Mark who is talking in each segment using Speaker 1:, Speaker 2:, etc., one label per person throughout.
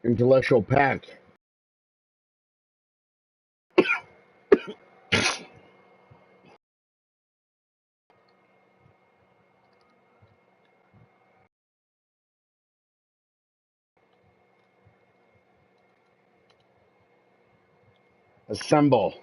Speaker 1: Intellectual pack. Assemble.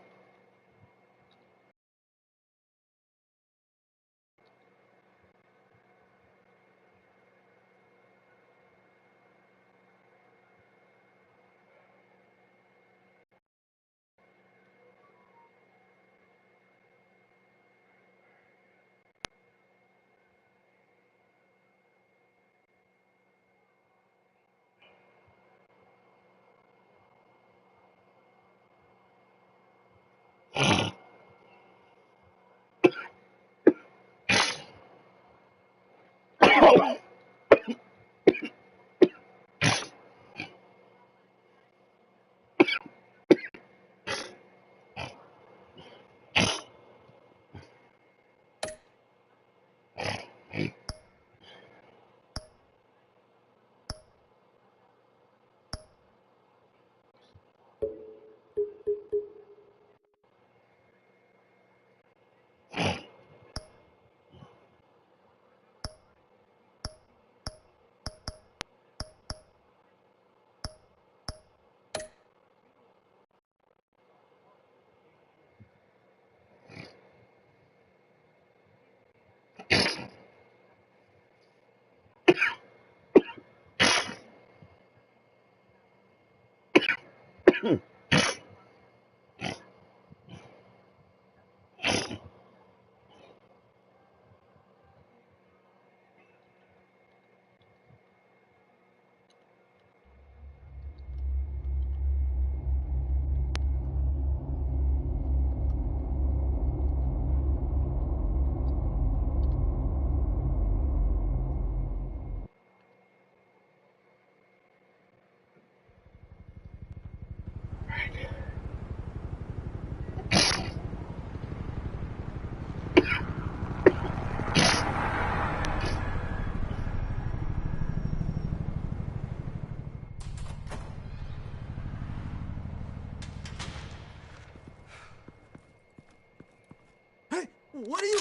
Speaker 2: What are you...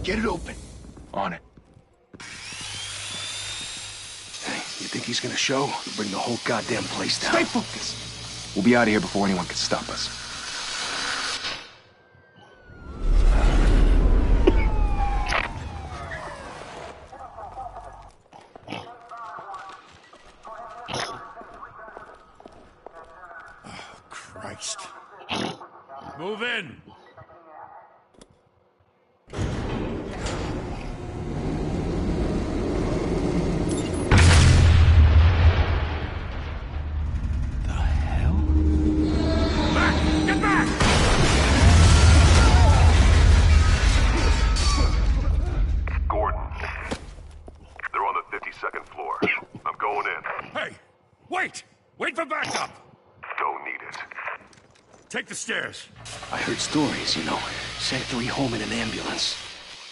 Speaker 3: Get it open. On it. Hey, you think he's gonna show? We'll bring the whole goddamn place down. Stay focused. We'll be out of here before anyone can stop us.
Speaker 2: Oh, Christ.
Speaker 4: Move in! Wait for backup!
Speaker 5: Don't need it.
Speaker 4: Take the stairs.
Speaker 3: I heard stories, you know. Sent 3 home in an ambulance.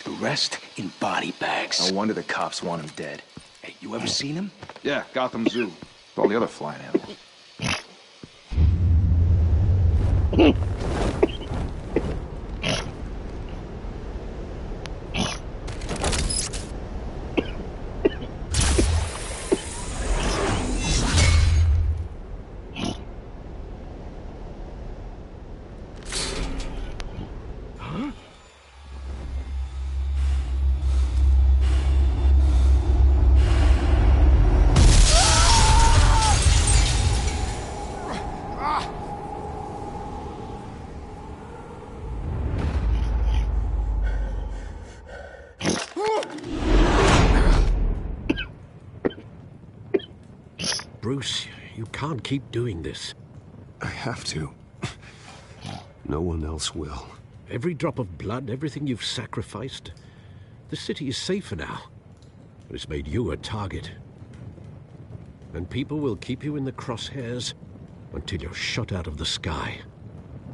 Speaker 3: The rest in body bags.
Speaker 6: No wonder the cops want him dead.
Speaker 3: Hey, you ever seen him?
Speaker 6: Yeah, Gotham Zoo. With all the other flying animals.
Speaker 7: Bruce, you can't keep doing this.
Speaker 8: I have to. No one else will.
Speaker 7: Every drop of blood, everything you've sacrificed, The city is safer now. But it's made you a target. And people will keep you in the crosshairs until you're shot out of the sky.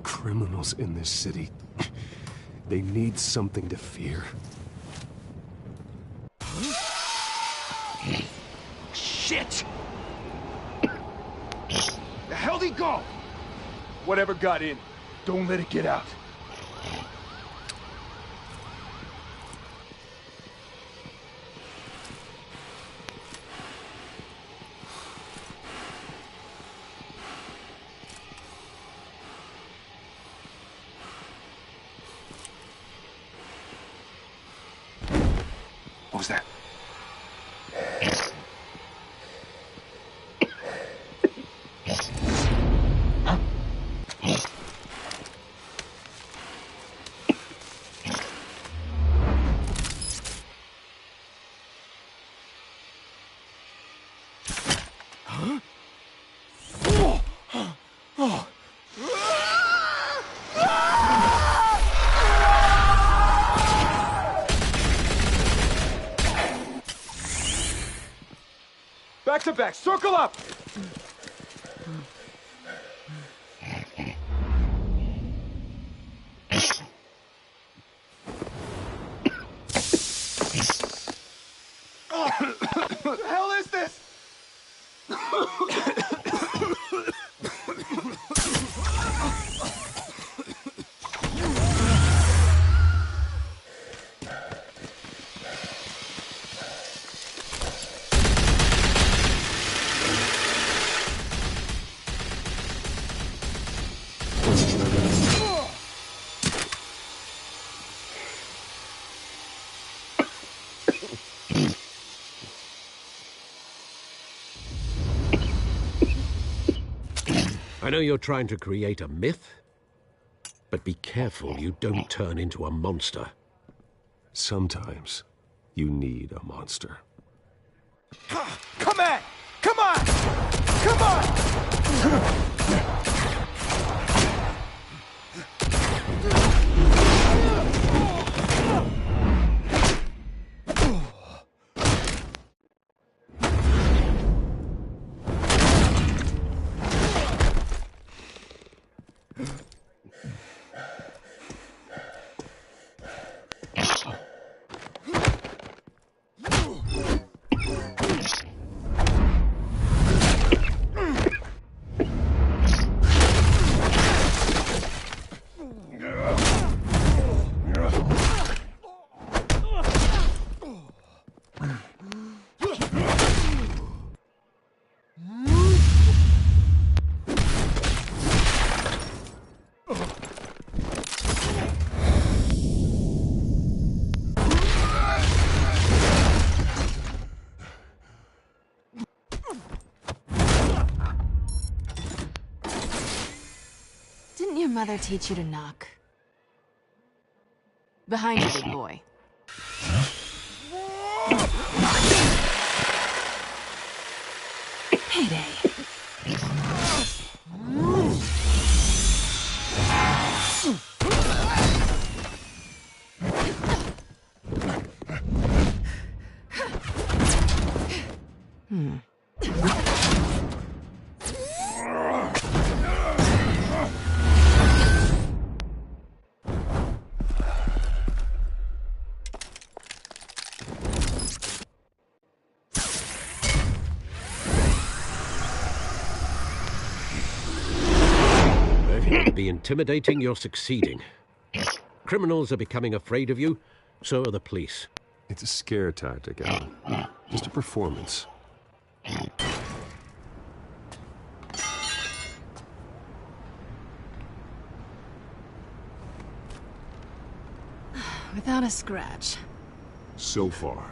Speaker 1: Criminals in this city. They need something to fear.
Speaker 3: Shit! The hell'd he go? Whatever got in, don't let it get out. What was that? Back to back, circle up! What the hell is this?
Speaker 7: I know you're trying to create a myth, but be careful you don't turn into a monster.
Speaker 1: Sometimes you need a monster.
Speaker 3: Come on! Come on! Come on!
Speaker 5: Didn't your mother teach you to knock? Behind you, big boy. Payday.
Speaker 7: Be intimidating, you're succeeding. Criminals are becoming afraid of you, so are the police.
Speaker 1: It's a scare tactic, Alan. Just a performance.
Speaker 5: Without a scratch.
Speaker 1: So far.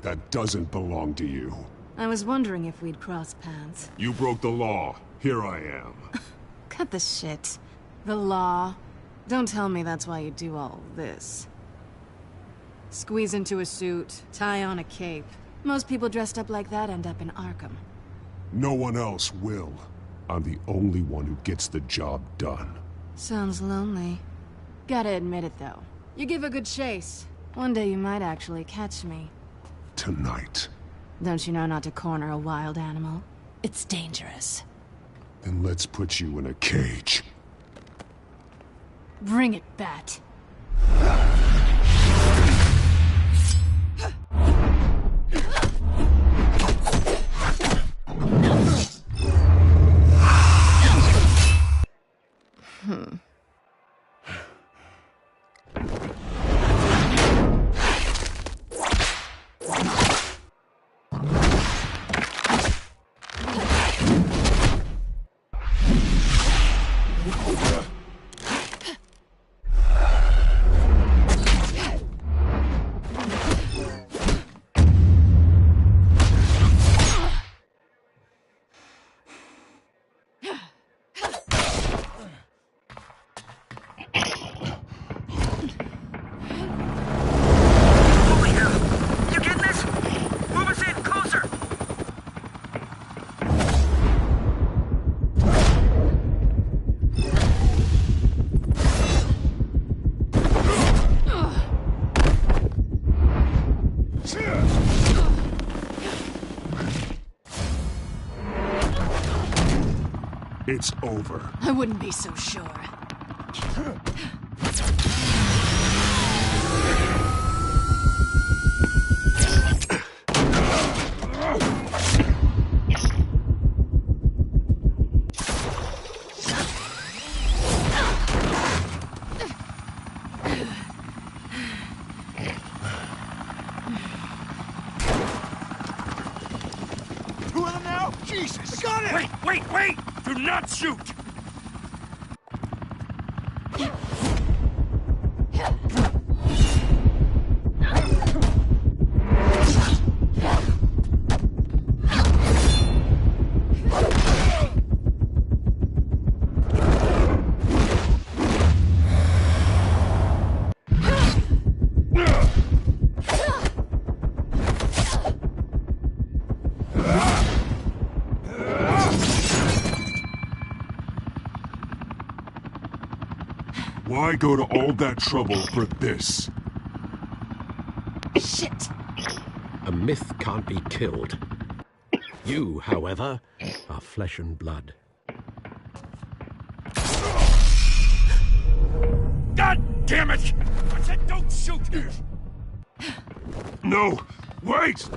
Speaker 1: That doesn't belong to you.
Speaker 5: I was wondering if we'd cross paths.
Speaker 1: You broke the law. Here I am.
Speaker 5: Cut the shit. The law. Don't tell me that's why you do all this. Squeeze into a suit, tie on a cape. Most people dressed up like that end up in Arkham.
Speaker 1: No one else will. I'm the only one who gets the job done.
Speaker 5: Sounds lonely. Gotta admit it, though. You give a good chase. One day you might actually catch me.
Speaker 1: Tonight.
Speaker 5: Don't you know not to corner a wild animal? It's dangerous.
Speaker 1: Then let's put you in a cage.
Speaker 5: Bring it, Bat.
Speaker 1: It's over.
Speaker 5: I wouldn't be so sure.
Speaker 2: Two of them now? Jesus! I got it!
Speaker 4: Wait! Do not shoot!
Speaker 1: Why go to all that trouble for this?
Speaker 5: Shit!
Speaker 7: A myth can't be killed. You, however, are flesh and blood.
Speaker 4: God damn it! I said don't shoot!
Speaker 1: No! Wait!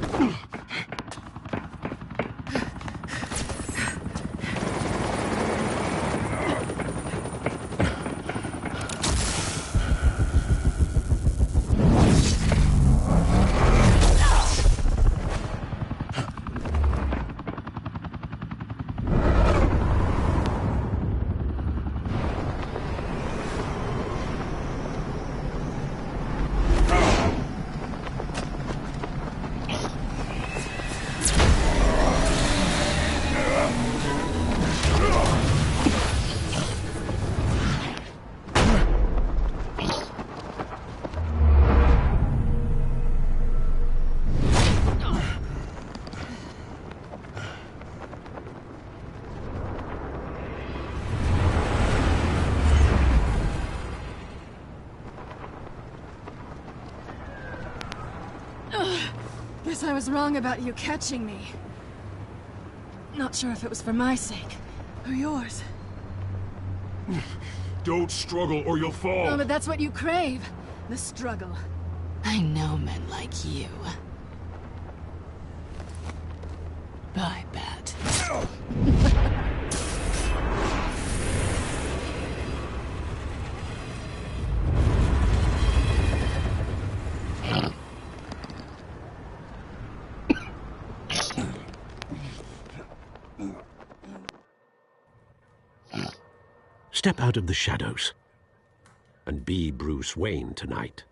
Speaker 5: Guess I was wrong about you catching me. Not sure if it was for my sake, or yours.
Speaker 1: Don't struggle or you'll fall.
Speaker 5: Oh, but that's what you crave. The struggle. I know men like you. Bye, Bat.
Speaker 7: Step out of the shadows and be Bruce Wayne tonight.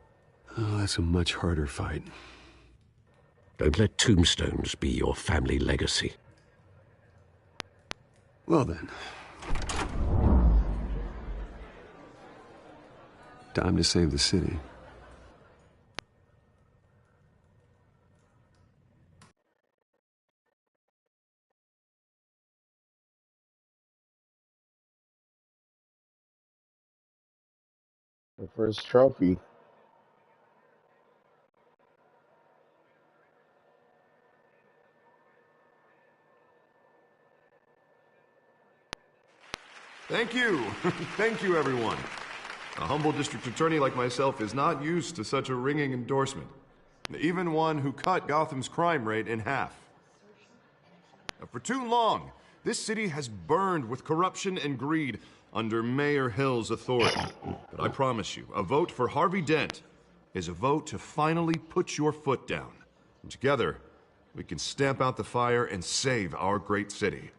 Speaker 1: Oh, that's a much harder fight.
Speaker 7: Don't let tombstones be your family legacy.
Speaker 1: Well then. Time to save the city.
Speaker 8: The first trophy.
Speaker 9: Thank you. Thank you, everyone. A humble district attorney like myself is not used to such a ringing endorsement. Even one who cut Gotham's crime rate in half. For too long, this city has burned with corruption and greed under Mayor Hill's authority. But I promise you, a vote for Harvey Dent is a vote to finally put your foot down. And together, we can stamp out the fire and save our great city.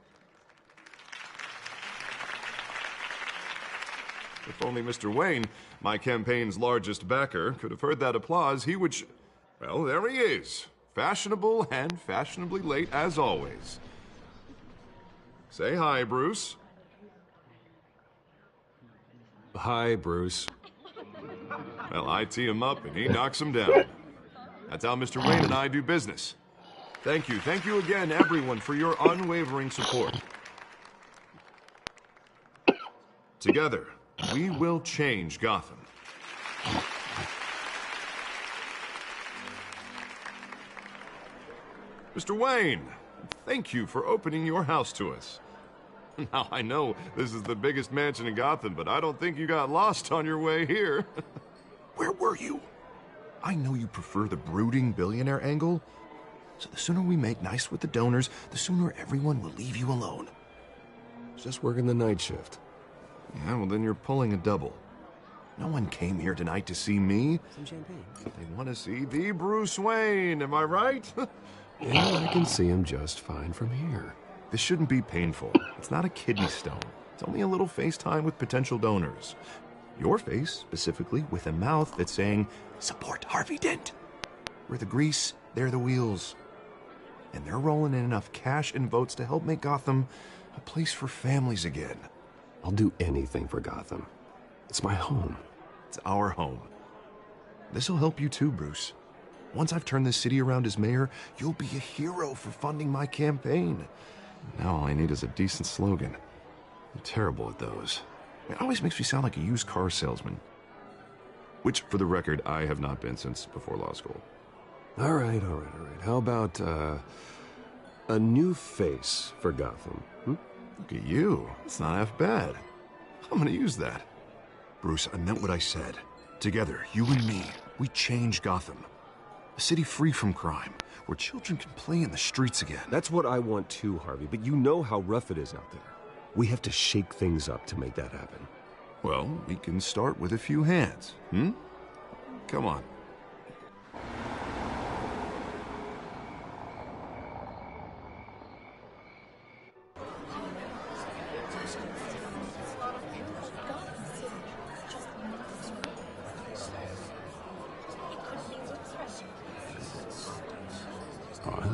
Speaker 9: If only Mr. Wayne, my campaign's largest backer, could have heard that applause, he would well, there he is. Fashionable and fashionably late as always. Say hi, Bruce.
Speaker 1: Hi, Bruce.
Speaker 9: Well, I tee him up and he knocks him down. That's how Mr. Wayne and I do business. Thank you again, everyone, for your unwavering support. Together, we will change Gotham. Mr. Wayne, thank you for opening your house to us. Now, I know this is the biggest mansion in Gotham, but I don't think you got lost on your way here. Where were you? I know you prefer the brooding billionaire angle, so the sooner we make nice with the donors, the sooner everyone will leave you alone.
Speaker 1: Just working the night shift.
Speaker 9: Yeah, well, then you're pulling a double. No one came here tonight to see me.
Speaker 3: Some champagne.
Speaker 9: They want to see the Bruce Wayne, am I right?
Speaker 1: Yeah, I can see him just fine from here.
Speaker 9: This shouldn't be painful. It's not a kidney stone. It's only a little FaceTime with potential donors. Your face, specifically, with a mouth that's saying, support Harvey Dent. We're the grease, they're the wheels. And they're rolling in enough cash and votes to help make Gotham a place for families again.
Speaker 1: I'll do anything for Gotham. It's my home.
Speaker 9: It's our home. This'll help you too, Bruce. Once I've turned this city around as mayor, you'll be a hero for funding my campaign. Now all I need is a decent slogan.
Speaker 1: I'm terrible at those.
Speaker 9: It always makes me sound like a used car salesman. Which, for the record, I have not been since before law school.
Speaker 1: All right. How about, a new face for Gotham?
Speaker 9: Look at you. It's not half bad. I'm gonna use that. Bruce, I meant what I said. Together, you and me, we change Gotham. A city free from crime, where children can play in the streets again.
Speaker 1: That's what I want too, Harvey, but you know how rough it is out there. We have to shake things up to make that happen.
Speaker 9: Well, we can start with a few hands, Come on.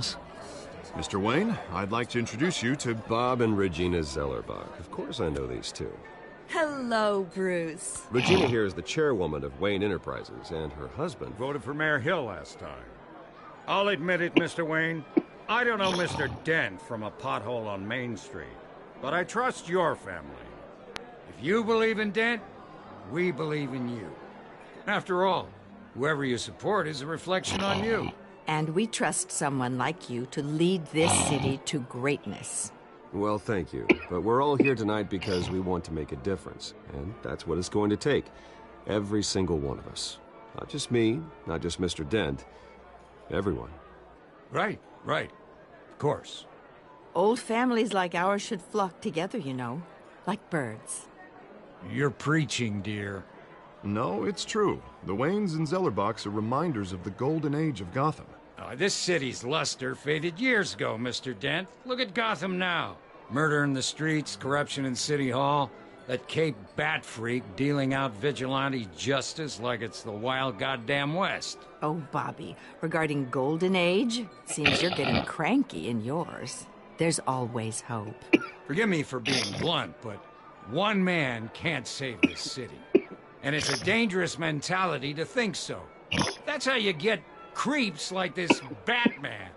Speaker 1: Oz?
Speaker 9: Mr. Wayne, I'd like to introduce you to
Speaker 1: Bob and Regina Zellerbach. Of course I know these two.
Speaker 10: Hello, Bruce.
Speaker 1: Regina here is the chairwoman of Wayne Enterprises, and her husband...
Speaker 4: Voted for Mayor Hill last time. I'll admit it, Mr. Wayne. I don't know Mr. Dent from a pothole on Main Street, but I trust your family. If you believe in Dent, we believe in you. After all, whoever you support is a reflection on you.
Speaker 10: And we trust someone like you to lead this city to greatness.
Speaker 1: Well, thank you. But we're all here tonight because we want to make a difference. And that's what it's going to take. Every single one of us. Not just me, not just Mr. Dent. Everyone.
Speaker 4: Right. Of course.
Speaker 10: Old families like ours should flock together, you know. Like birds.
Speaker 4: You're preaching, dear.
Speaker 9: No, it's true. The Waynes and Zellerbachs are reminders of the golden age of Gotham.
Speaker 4: This city's luster faded years ago, Mr. Dent. Look at Gotham now. Murder in the streets, corruption in City Hall, that Cape Bat freak dealing out vigilante justice like it's the wild goddamn West.
Speaker 10: Oh, Bobby, regarding Golden Age, seems you're getting cranky in yours. There's always hope.
Speaker 4: Forgive me for being blunt, but one man can't save this city. And it's a dangerous mentality to think so. That's how you get creeps like this Batman.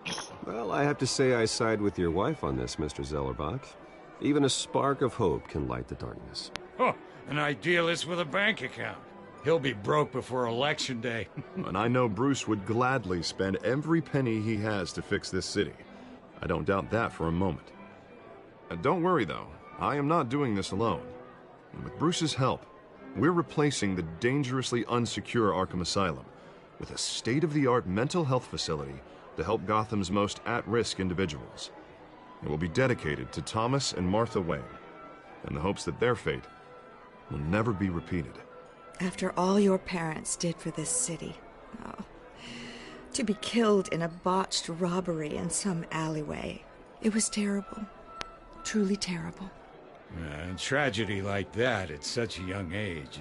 Speaker 1: Well, I have to say I side with your wife on this, Mr. Zellerbach. Even a spark of hope can light the darkness.
Speaker 4: Oh, an idealist with a bank account. He'll be broke before Election Day.
Speaker 9: And I know Bruce would gladly spend every penny he has to fix this city. I don't doubt that for a moment. Don't worry, though. I am not doing this alone. And with Bruce's help, we're replacing the dangerously unsecure Arkham Asylum with a state-of-the-art mental health facility to help Gotham's most at-risk individuals. It will be dedicated to Thomas and Martha Wayne, in the hopes that their fate will never be repeated.
Speaker 8: After all your parents did for this city, oh, to be killed in a botched robbery in some alleyway, it was terrible. Truly terrible.
Speaker 4: A tragedy like that at such a young age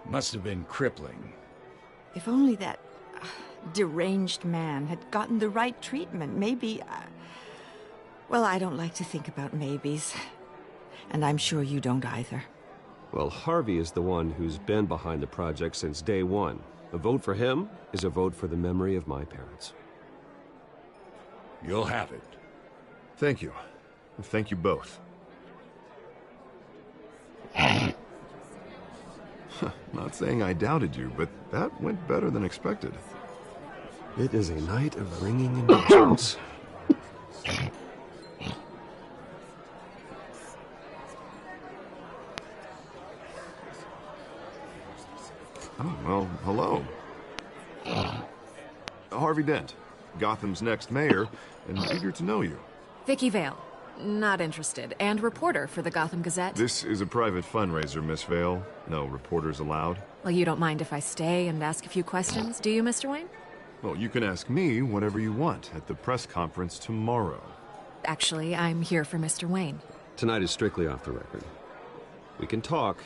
Speaker 4: must have been crippling.
Speaker 10: If only that deranged man had gotten the right treatment, maybe... well, I don't like to think about maybes. And I'm sure you don't either.
Speaker 1: Well, Harvey is the one who's been behind the project since day one. A vote for him is a vote for the memory of my parents.
Speaker 4: You'll have it.
Speaker 9: Thank you. Thank you both. Not saying I doubted you, but that went better than expected.
Speaker 1: It is a night of ringing endorsements.
Speaker 9: Oh, well, hello. Harvey Dent, Gotham's next mayor, and eager to know you.
Speaker 5: Vicky Vale. Not interested. And reporter for the Gotham Gazette.
Speaker 9: This is a private fundraiser, Miss Vale. No reporters allowed.
Speaker 5: Well, you don't mind if I stay and ask a few questions, do you, Mr. Wayne?
Speaker 9: Well, you can ask me whatever you want at the press conference tomorrow.
Speaker 5: Actually, I'm here for Mr. Wayne.
Speaker 1: Tonight is strictly off the record. We can talk,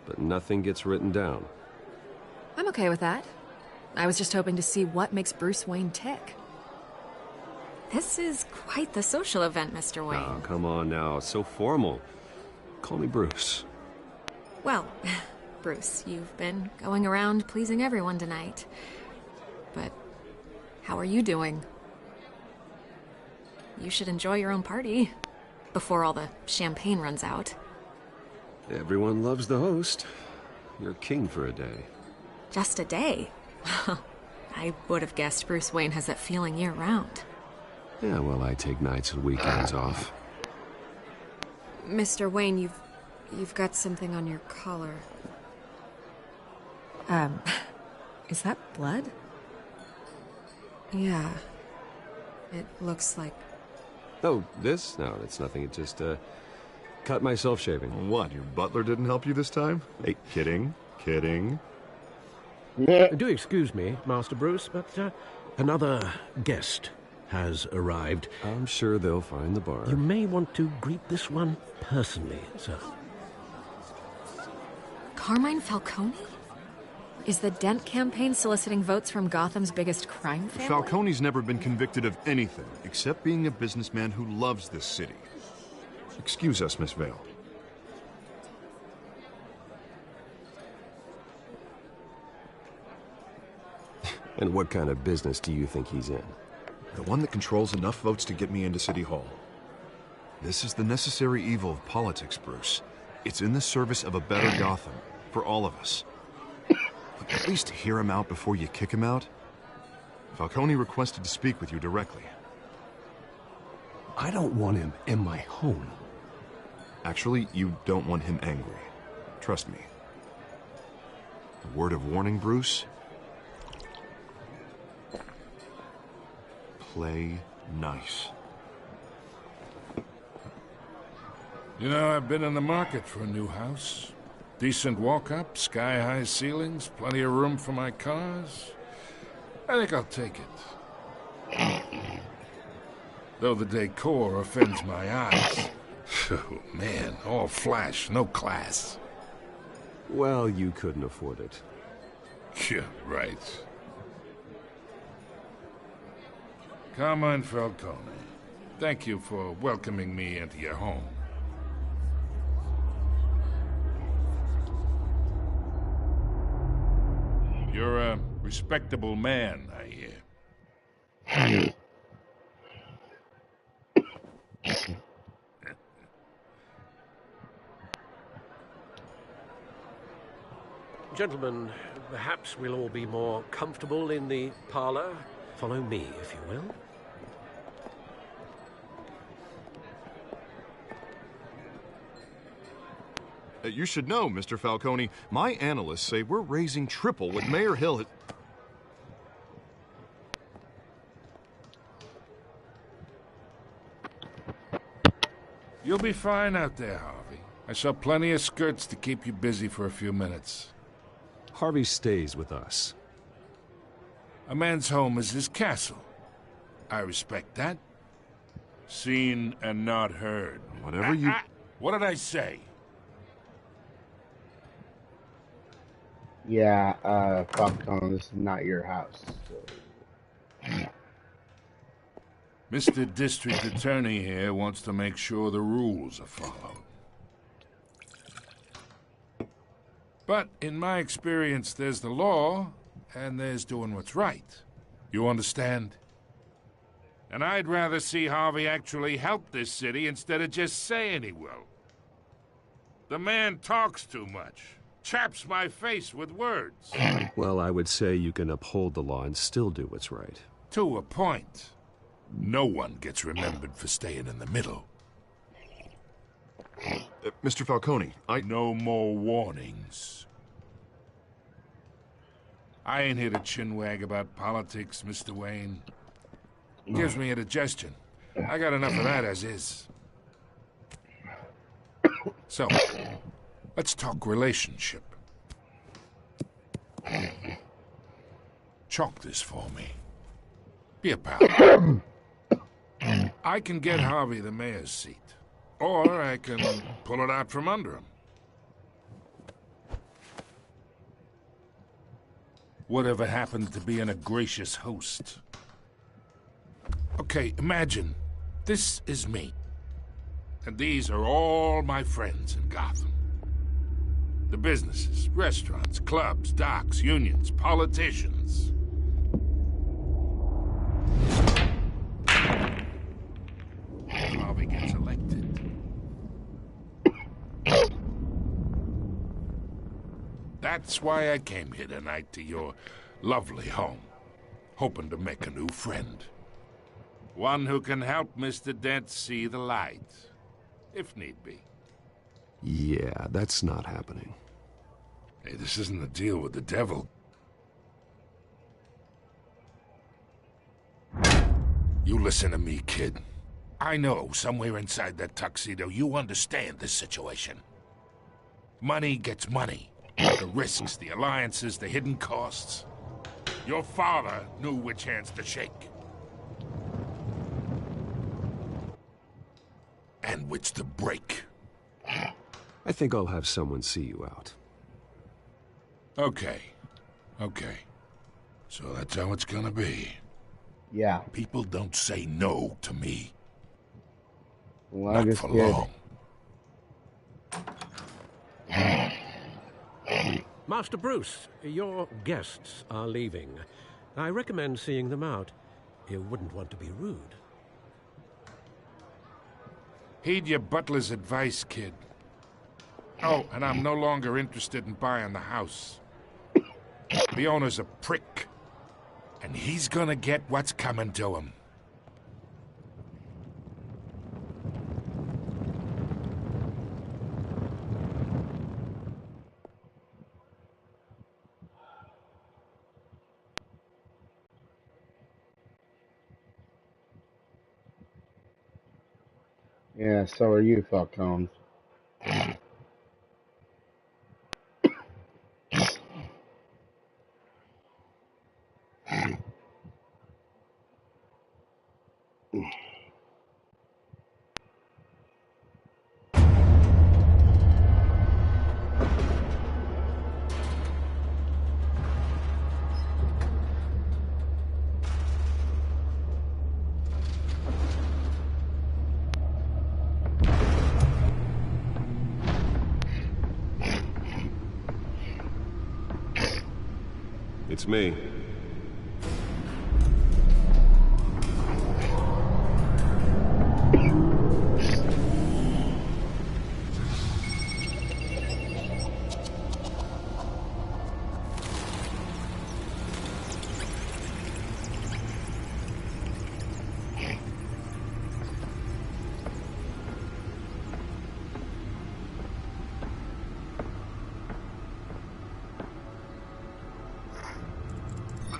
Speaker 1: but nothing gets written down.
Speaker 5: I'm okay with that. I was just hoping to see what makes Bruce Wayne tick. This is quite the social event, Mr. Wayne.
Speaker 1: Oh, come on now. It's so formal. Call me Bruce.
Speaker 5: Well, Bruce, you've been going around pleasing everyone tonight. But how are you doing? You should enjoy your own party before all the champagne runs out.
Speaker 1: Everyone loves the host. You're king for a day.
Speaker 5: Just a day? I would have guessed Bruce Wayne has that feeling year-round.
Speaker 1: Yeah, well, I take nights and weekends off.
Speaker 5: Mr. Wayne, you've got something on your collar. Is that blood? Yeah. It looks like...
Speaker 1: Oh, this? No, it's nothing. It just, cut myself shaving.
Speaker 9: What, your butler didn't help you this time? Hey, kidding.
Speaker 7: Do excuse me, Master Bruce, but another guest has arrived.
Speaker 1: I'm sure they'll find the bar.
Speaker 7: You may want to greet this one personally, sir.
Speaker 5: Carmine Falcone? Is the Dent campaign soliciting votes from Gotham's biggest crime family?
Speaker 9: Falcone's never been convicted of anything except being a businessman who loves this city. Excuse us, Miss Vale.
Speaker 1: And what kind of business do you think he's in?
Speaker 9: The one that controls enough votes to get me into City Hall. This is the necessary evil of politics, Bruce. It's in the service of a better Gotham, for all of us. But at least hear him out before you kick him out. Falcone requested to speak with you directly.
Speaker 1: I don't want him in my home.
Speaker 9: Actually, you don't want him angry. Trust me. A word of warning, Bruce. Play nice.
Speaker 11: You know, I've been in the market for a new house. Decent walk-up, sky-high ceilings, plenty of room for my cars. I think I'll take it. Though the decor offends my eyes. Oh, man, all flash, no class.
Speaker 1: Well, you couldn't afford it.
Speaker 11: Yeah, right. Carmine Falcone, thank you for welcoming me into your home. You're a respectable man, I hear.
Speaker 7: Gentlemen, perhaps we'll all be more comfortable in the parlor. Follow me, if you will.
Speaker 9: You should know, Mr. Falcone, my analysts say we're raising triple what Mayor Hill had...
Speaker 11: You'll be fine out there, Harvey. I saw plenty of skirts to keep you busy for a few minutes.
Speaker 1: Harvey stays with us.
Speaker 11: A man's home is his castle. I respect that. Seen and not heard.
Speaker 9: Whatever you...
Speaker 11: What did I say?
Speaker 12: Yeah, Falcone, this is not your house. So.
Speaker 11: Mr. District Attorney here wants to make sure the rules are followed. But in my experience, there's the law, and there's doing what's right. You understand? And I'd rather see Harvey actually help this city instead of just saying he will. The man talks too much. Chaps my face with words.
Speaker 1: Well, I would say you can uphold the law and still do what's right.
Speaker 11: To a point. No one gets remembered for staying in the middle.
Speaker 9: Mr. Falcone,
Speaker 11: No more warnings. I ain't here to chinwag about politics, Mr. Wayne. Gives me indigestion. I got enough of that as is. So, let's talk relationship. Chalk this for me. Be a pal. I can get Harvey the mayor's seat. Or I can pull it out from under him. Whatever happened to being a gracious host? Okay, imagine this is me. And these are all my friends in Gotham. The businesses, restaurants, clubs, docks, unions, politicians. Harvey gets elected. That's why I came here tonight to your lovely home, hoping to make a new friend. One who can help Mr. Dent see the light, if need be.
Speaker 1: Yeah, that's not happening.
Speaker 11: Hey, this isn't a deal with the devil. You listen to me, kid. I know somewhere inside that tuxedo you understand this situation. Money gets money. The risks, the alliances, the hidden costs. Your father knew which hands to shake. And which to break.
Speaker 1: I think I'll have someone see you out.
Speaker 11: Okay. So that's how it's gonna be.
Speaker 12: Yeah.
Speaker 11: People don't say no to me.
Speaker 12: Well,
Speaker 11: not for long.
Speaker 7: Master Bruce, your guests are leaving. I recommend seeing them out. You wouldn't want to be rude.
Speaker 11: Heed your butler's advice, kid. Oh, and I'm no longer interested in buying the house. The owner's a prick. And he's gonna get what's coming to him.
Speaker 12: Yeah, so are you, Falcone.
Speaker 1: It's me.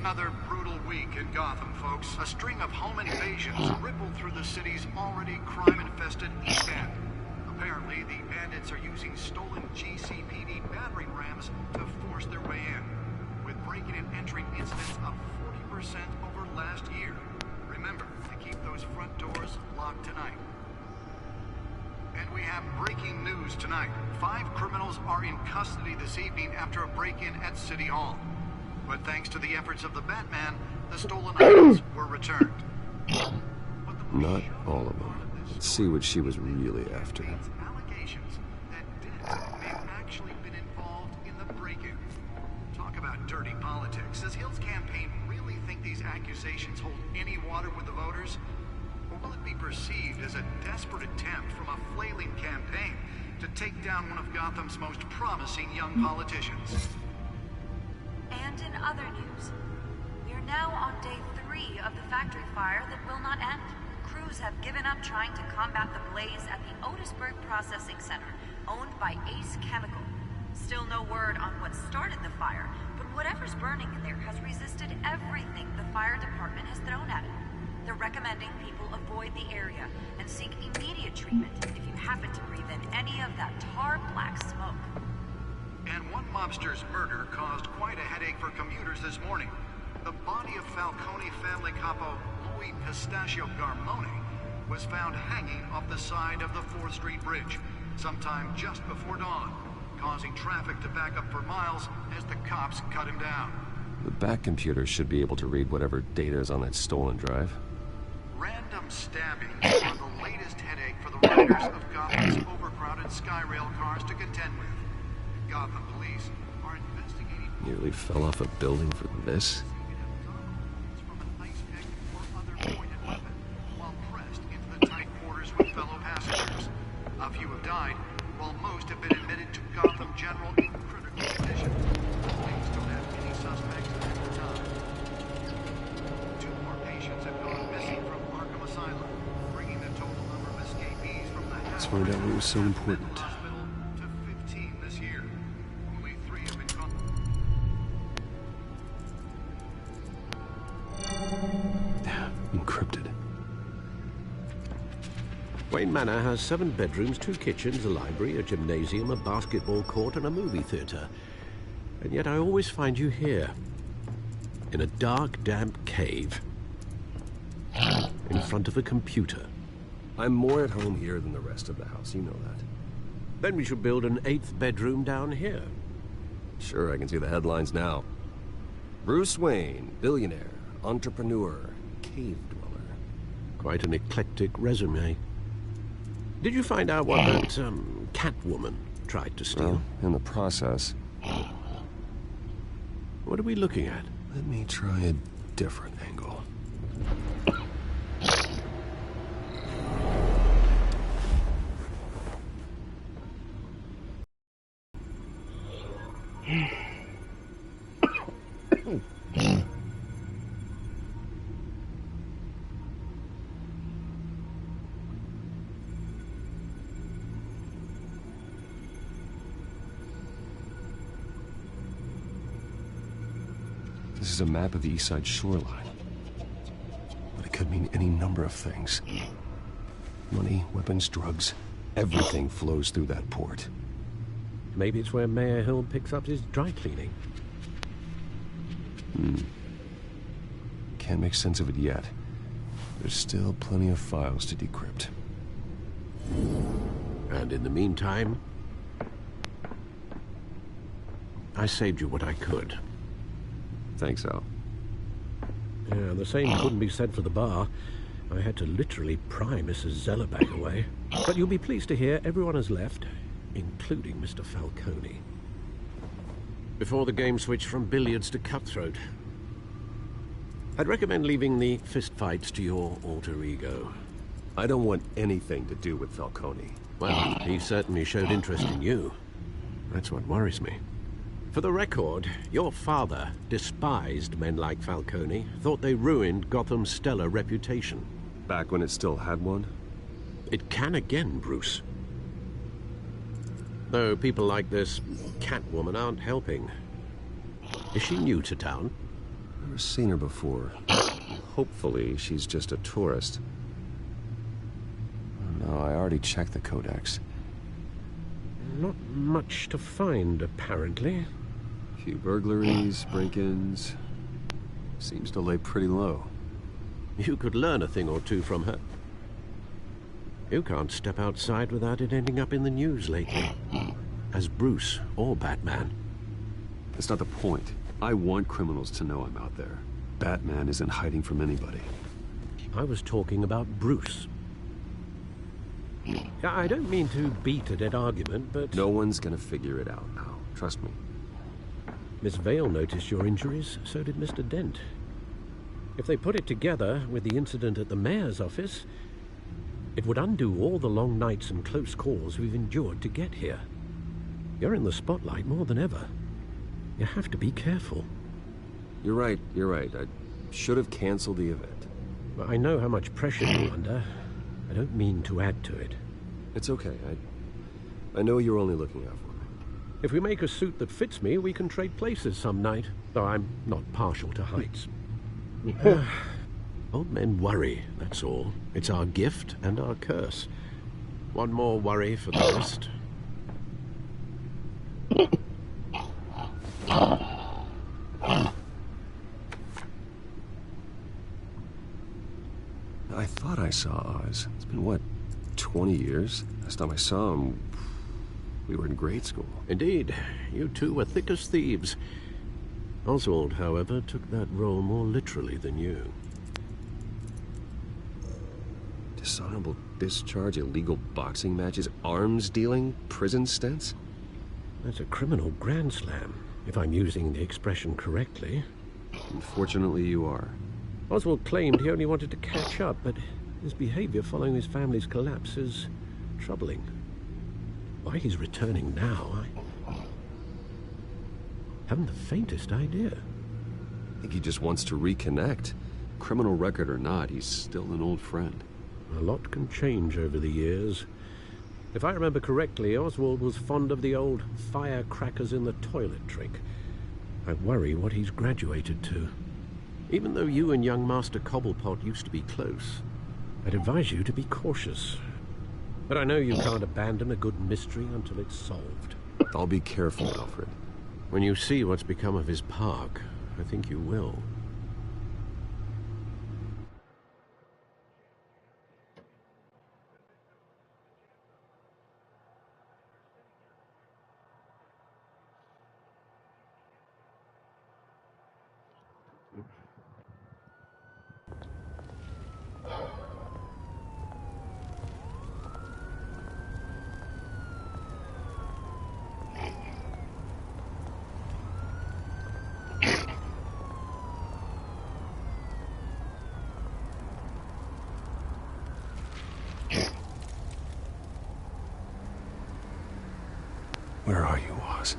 Speaker 13: Another brutal week in Gotham, folks. A string of home invasions rippled through the city's already crime-infested East End. Apparently, the bandits are using stolen GCPD battering rams to force their way in, with breaking and entering incidents up 40% over last year. Remember to keep those front doors locked tonight. And we have breaking news tonight. 5 criminals are in custody this evening after a break-in at City Hall. But thanks to the efforts of the Batman, the stolen items were returned.
Speaker 1: Not all of them. Let's see what she was really after.
Speaker 13: Allegations that Dent may have actually been involved in the break-in. Talk about dirty politics. Does Hill's campaign really think these accusations hold any water with the voters? Or will it be perceived as a desperate attempt from a flailing campaign to take down one of Gotham's most promising young politicians?
Speaker 14: And in other news, we are now on day 3 of the factory fire that will not end. Crews have given up trying to combat the blaze at the Otisburg Processing Center, owned by Ace Chemical. Still no word on what started the fire, but whatever's burning in there has resisted everything the fire department has thrown at it. They're recommending people avoid the area and seek immediate treatment if you happen to breathe in any of that tar black smoke.
Speaker 13: And one mobster's murder caused quite a headache for commuters this morning. The body of Falcone family capo Louis Pistachio Garmone was found hanging off the side of the 4th Street Bridge sometime just before dawn, causing traffic to back up for miles as the cops cut him down.
Speaker 1: The back computer should be able to read whatever data is on that stolen drive.
Speaker 13: Random stabbings are the latest headache for the riders of Gotham's overcrowded Skyrail cars to contend with. Gotham police are investigating...
Speaker 1: Nearly fell off a building for this?
Speaker 13: ...from an ice pick or other pointed weapon while pressed into the tight quarters with fellow passengers. A few have died, while most have been admitted to Gotham General in critical condition. Police don't have any suspects at the time. 2 more patients have gone missing from Arkham Asylum, bringing the total number of escapees from the...
Speaker 1: Let's find out what was so important. Encrypted.
Speaker 7: Wayne Manor has 7 bedrooms, 2 kitchens, a library, a gymnasium, a basketball court, and a movie theater. And yet I always find you here, in a dark, damp cave, in front of a computer.
Speaker 1: I'm more at home here than the rest of the house, you know that.
Speaker 7: Then we should build an 8th bedroom down here.
Speaker 1: Sure, I can see the headlines now. Bruce Wayne, billionaire, entrepreneur, cave dweller.
Speaker 7: Quite an eclectic resume. Did you find out what that, Catwoman tried to steal?
Speaker 1: Well, in the process.
Speaker 7: What are we looking at?
Speaker 1: Let me try a different angle. This is a map of the East Side shoreline. But it could mean any number of things. Money, weapons, drugs, everything flows through that port.
Speaker 7: Maybe it's where Mayor Hill picks up his dry cleaning.
Speaker 1: Can't make sense of it yet. There's still plenty of files to decrypt.
Speaker 7: And in the meantime, I saved you what I could.
Speaker 1: Thanks, Al.
Speaker 7: Yeah, the same couldn't be said for the bar. I had to literally pry Mrs. Zellerbach away. But you'll be pleased to hear everyone has left, including Mr. Falcone. Before the game switched from billiards to cutthroat. I'd recommend leaving the fistfights to your alter ego.
Speaker 1: I don't want anything to do with Falcone.
Speaker 7: Well, he certainly showed interest in you. That's what worries me. For the record, your father despised men like Falcone, thought they ruined Gotham's stellar reputation.
Speaker 1: Back when it still had one?
Speaker 7: It can again, Bruce. Though people like this Catwoman aren't helping. Is she new to town?
Speaker 1: Never seen her before. Hopefully, she's just a tourist. Oh, no, I already checked the codex.
Speaker 7: Not much to find, apparently.
Speaker 1: A few burglaries, break-ins. Seems to lay pretty low.
Speaker 7: You could learn a thing or two from her. You can't step outside without it ending up in the news lately. As Bruce or Batman.
Speaker 1: That's not the point. I want criminals to know I'm out there. Batman isn't hiding from anybody.
Speaker 7: I was talking about Bruce. I don't mean to beat a dead argument, but...
Speaker 1: No one's gonna figure it out now. Trust me.
Speaker 7: Miss Vale noticed your injuries, so did Mr. Dent. If they put it together with the incident at the mayor's office, it would undo all the long nights and close calls we've endured to get here. You're in the spotlight more than ever. You have to be careful.
Speaker 1: You're right. I should have canceled the event.
Speaker 7: I know how much pressure you're under. I don't mean to add to it.
Speaker 1: It's okay. I know you're only looking out for me.
Speaker 7: If we make a suit that fits me, we can trade places some night, though I'm not partial to heights. Old men worry, that's all. It's our gift and our curse. One more worry for the rest.
Speaker 1: I thought I saw Oz. It's been, what, 20 years? Last time I saw him, we were in grade school.
Speaker 7: Indeed. You two were thick as thieves. Oswald, however, took that role more literally than you.
Speaker 1: Dishonorable discharge, illegal boxing matches, arms dealing, prison stints?
Speaker 7: That's a criminal grand slam, if I'm using the expression correctly.
Speaker 1: Unfortunately, you are.
Speaker 7: Oswald claimed he only wanted to catch up, but his behavior following his family's collapse is troubling. Why he's returning now, I haven't the faintest idea.
Speaker 1: I think he just wants to reconnect. Criminal record or not, he's still an old friend.
Speaker 7: A lot can change over the years. If I remember correctly, Oswald was fond of the old firecrackers in the toilet trick. I worry what he's graduated to. Even though you and young Master Cobblepot used to be close, I'd advise you to be cautious. But I know you can't abandon a good mystery until it's solved.
Speaker 1: I'll be careful, Alfred.
Speaker 7: When you see what's become of his park, I think you will.
Speaker 1: Where are you, Oz?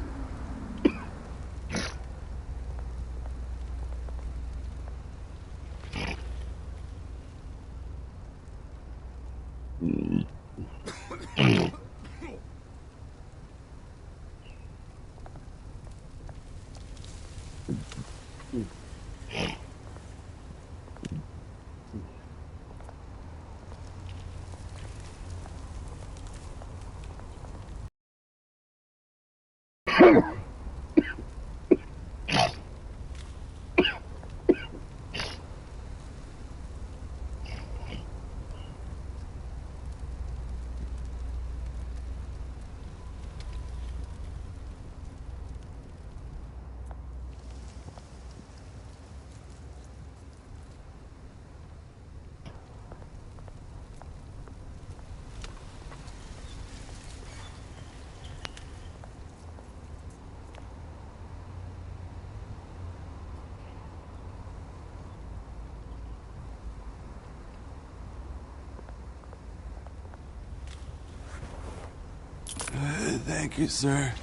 Speaker 2: Thank you, sir.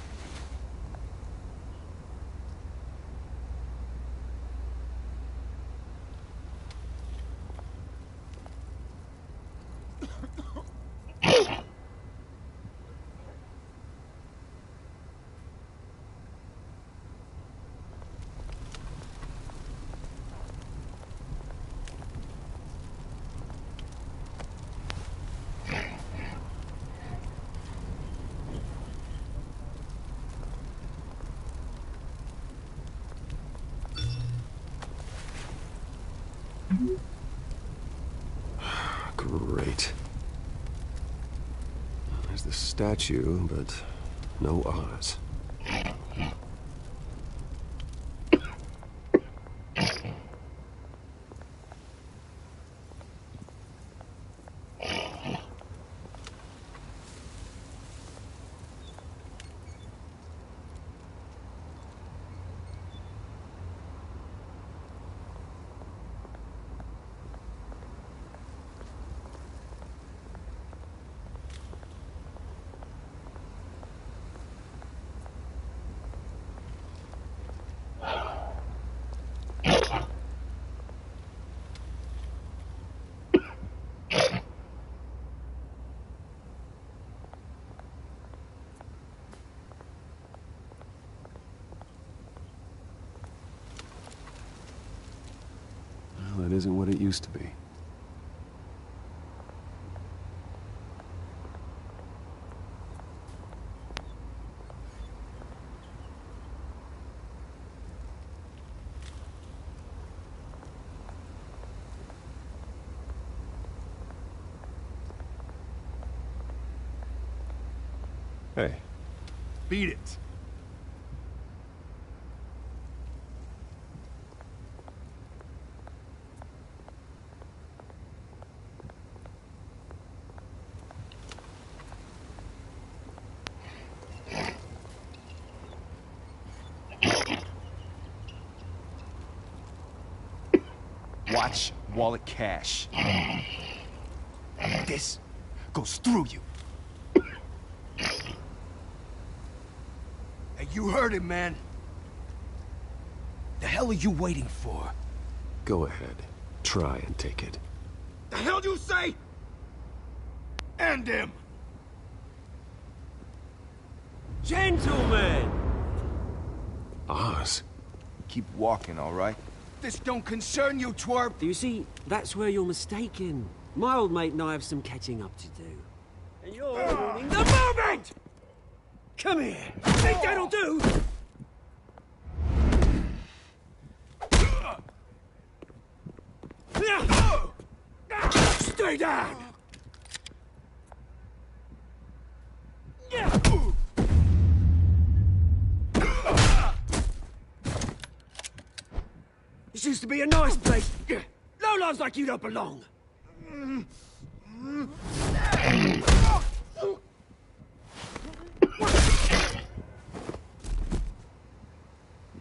Speaker 1: statue, but no Oz. That isn't what it used to be. Hey.
Speaker 3: Beat it. Watch wallet cash. This goes through you. Hey, you heard it, man. The hell are you waiting for?
Speaker 1: Go ahead. Try and take it.
Speaker 3: The hell do you say? End him!
Speaker 15: Gentlemen!
Speaker 1: Oz.
Speaker 3: Keep walking, all right? This don't concern you, twerp!
Speaker 15: Do you see, that's where you're mistaken. My old mate and I have some catching up to do. And you're ruining the moment! Come here! Think that'll do? Stay down! This used to be a nice place. Lowlifes like you don't belong.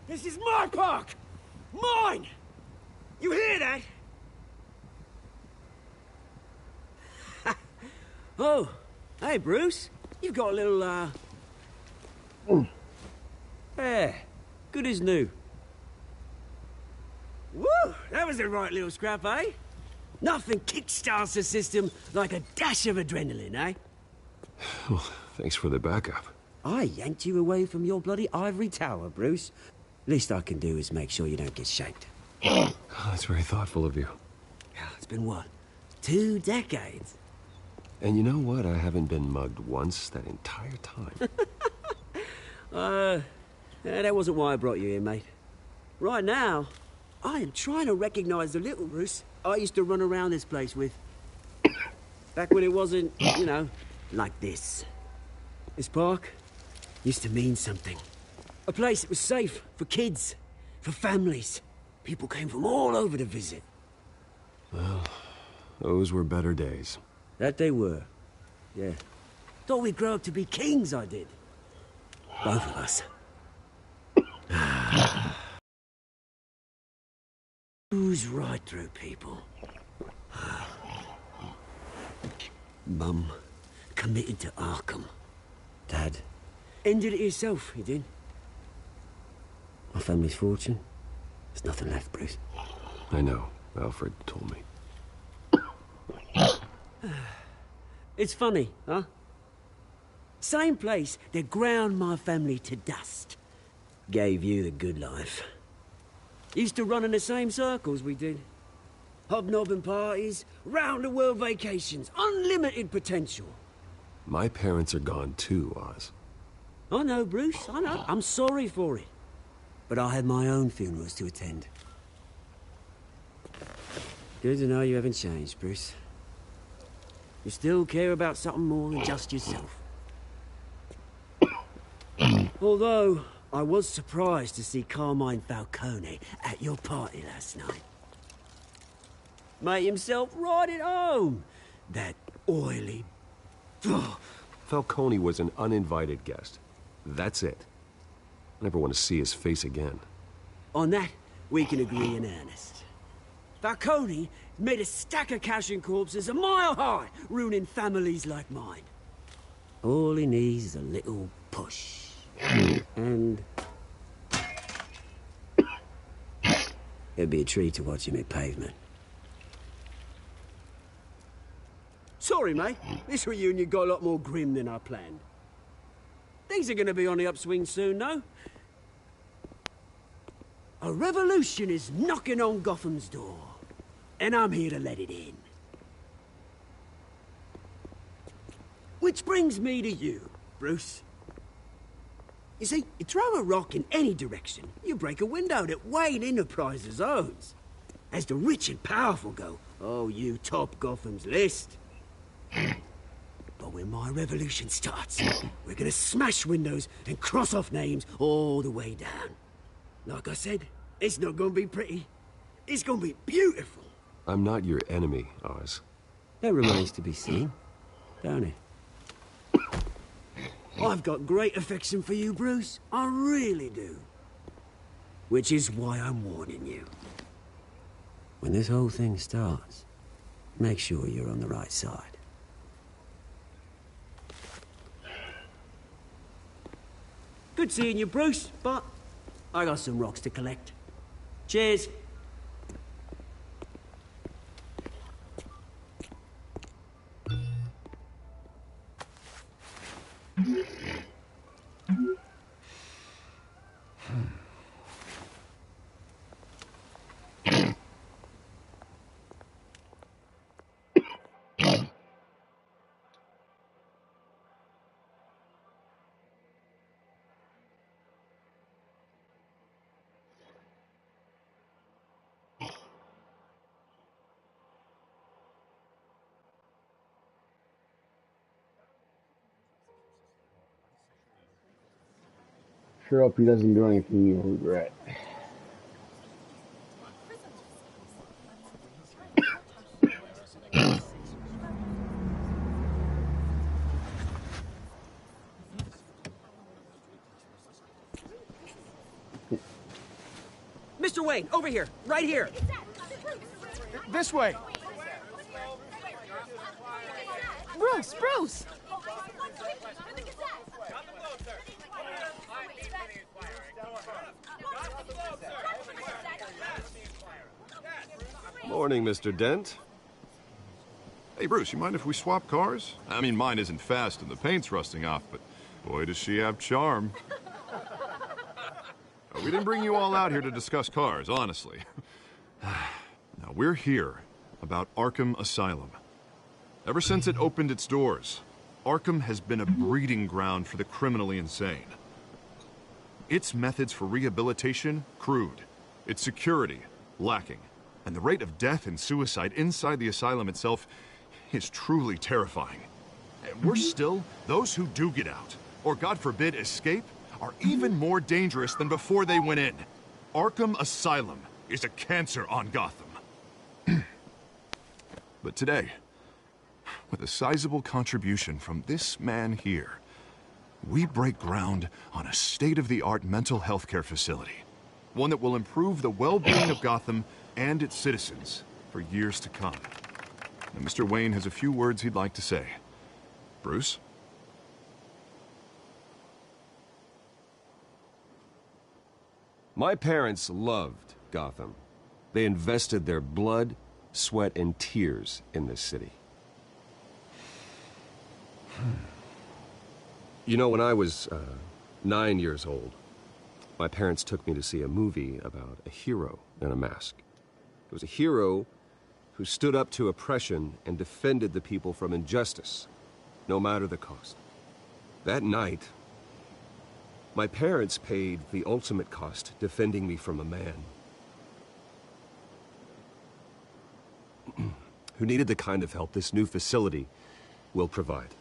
Speaker 15: This is my park! Mine! You hear that? Oh, hey, Bruce. You've got a little, Yeah, good as new. Woo! That was a right little scrap, eh? Nothing kickstarts the system like a dash of adrenaline, eh?
Speaker 1: Well, thanks for the backup.
Speaker 15: I yanked you away from your bloody ivory tower, Bruce. Least I can do is make sure you don't get shaped.
Speaker 1: Oh, that's very thoughtful of you.
Speaker 15: It's been, what, 2 decades?
Speaker 1: And you know what? I haven't been mugged once that entire time.
Speaker 15: That wasn't why I brought you here, mate. Right now, I am trying to recognize the little Bruce I used to run around this place with. Back when it wasn't, you know, like this. This park used to mean something. A place that was safe for kids, for families. People came from all over to visit.
Speaker 1: Well, those were better days.
Speaker 15: That they were. Yeah. Thought we'd grow up to be kings, I did. Both of us. Who's right through people? Mum committed to Arkham. Dad ended it himself, he did. My family's fortune. There's nothing left, Bruce.
Speaker 1: I know. Alfred told me.
Speaker 15: It's funny, huh? Same place that ground my family to dust. Gave you the good life. Used to run in the same circles we did. Hobnobbing parties, round-the-world vacations, unlimited potential.
Speaker 1: My parents are gone too, Oz.
Speaker 15: I know, Bruce, I know. I'm sorry for it. But I had my own funerals to attend. Good to know you haven't changed, Bruce. You still care about something more than just yourself. Although, I was surprised to see Carmine Falcone at your party last night. Made himself right at home. That oily...
Speaker 1: Falcone was an uninvited guest. That's it. I never want to see his face again.
Speaker 15: On that, we can agree in earnest. Falcone made a stack of cash and corpses a mile high, ruining families like mine. All he needs is a little push. And... it'd be a treat to watch him hit pavement. Sorry, mate. This reunion got a lot more grim than I planned. Things are gonna be on the upswing soon, though. A revolution is knocking on Gotham's door, and I'm here to let it in. Which brings me to you, Bruce. You see, you throw a rock in any direction, you break a window that Wayne Enterprises owns. As the rich and powerful go, oh, you top Gotham's list. But when my revolution starts, we're gonna smash windows and cross off names all the way down. Like I said, it's not gonna be pretty. It's gonna be beautiful.
Speaker 1: I'm not your enemy, Oz.
Speaker 15: That remains to be seen, don't it? I've got great affection for you, Bruce. I really do. Which is why I'm warning you. When this whole thing starts, make sure you're on the right side. Good seeing you, Bruce, but I got some rocks to collect. Cheers.
Speaker 12: Sure hope he doesn't do anything you'll regret.
Speaker 15: Mr. Wayne, over here, right here.
Speaker 3: This way.
Speaker 16: Bruce, Bruce!
Speaker 1: Morning, Mr. Dent.
Speaker 9: Hey, Bruce, you mind if we swap cars? I mean, mine isn't fast and the paint's rusting off, but boy, does she have charm. We didn't bring you all out here to discuss cars, honestly. Now, we're here about Arkham Asylum. Ever since it opened its doors, Arkham has been a breeding ground for the criminally insane. Its methods for rehabilitation, crude. Its security, lacking. And the rate of death and suicide inside the asylum itself is truly terrifying. And worse still, those who do get out, or God forbid escape, are even more dangerous than before they went in. Arkham Asylum is a cancer on Gotham. But today, with a sizable contribution from this man here, we break ground on a state-of-the-art mental health care facility. One that will improve the well-being of Gotham and its citizens for years to come. And Mr. Wayne has a few words he'd like to say. Bruce?
Speaker 1: My parents loved Gotham. They invested their blood, sweat, and tears in this city. You know, when I was 9 years old, my parents took me to see a movie about a hero in a mask. It was a hero who stood up to oppression and defended the people from injustice, no matter the cost. That night, my parents paid the ultimate cost defending me from a man who needed the kind of help this new facility will provide.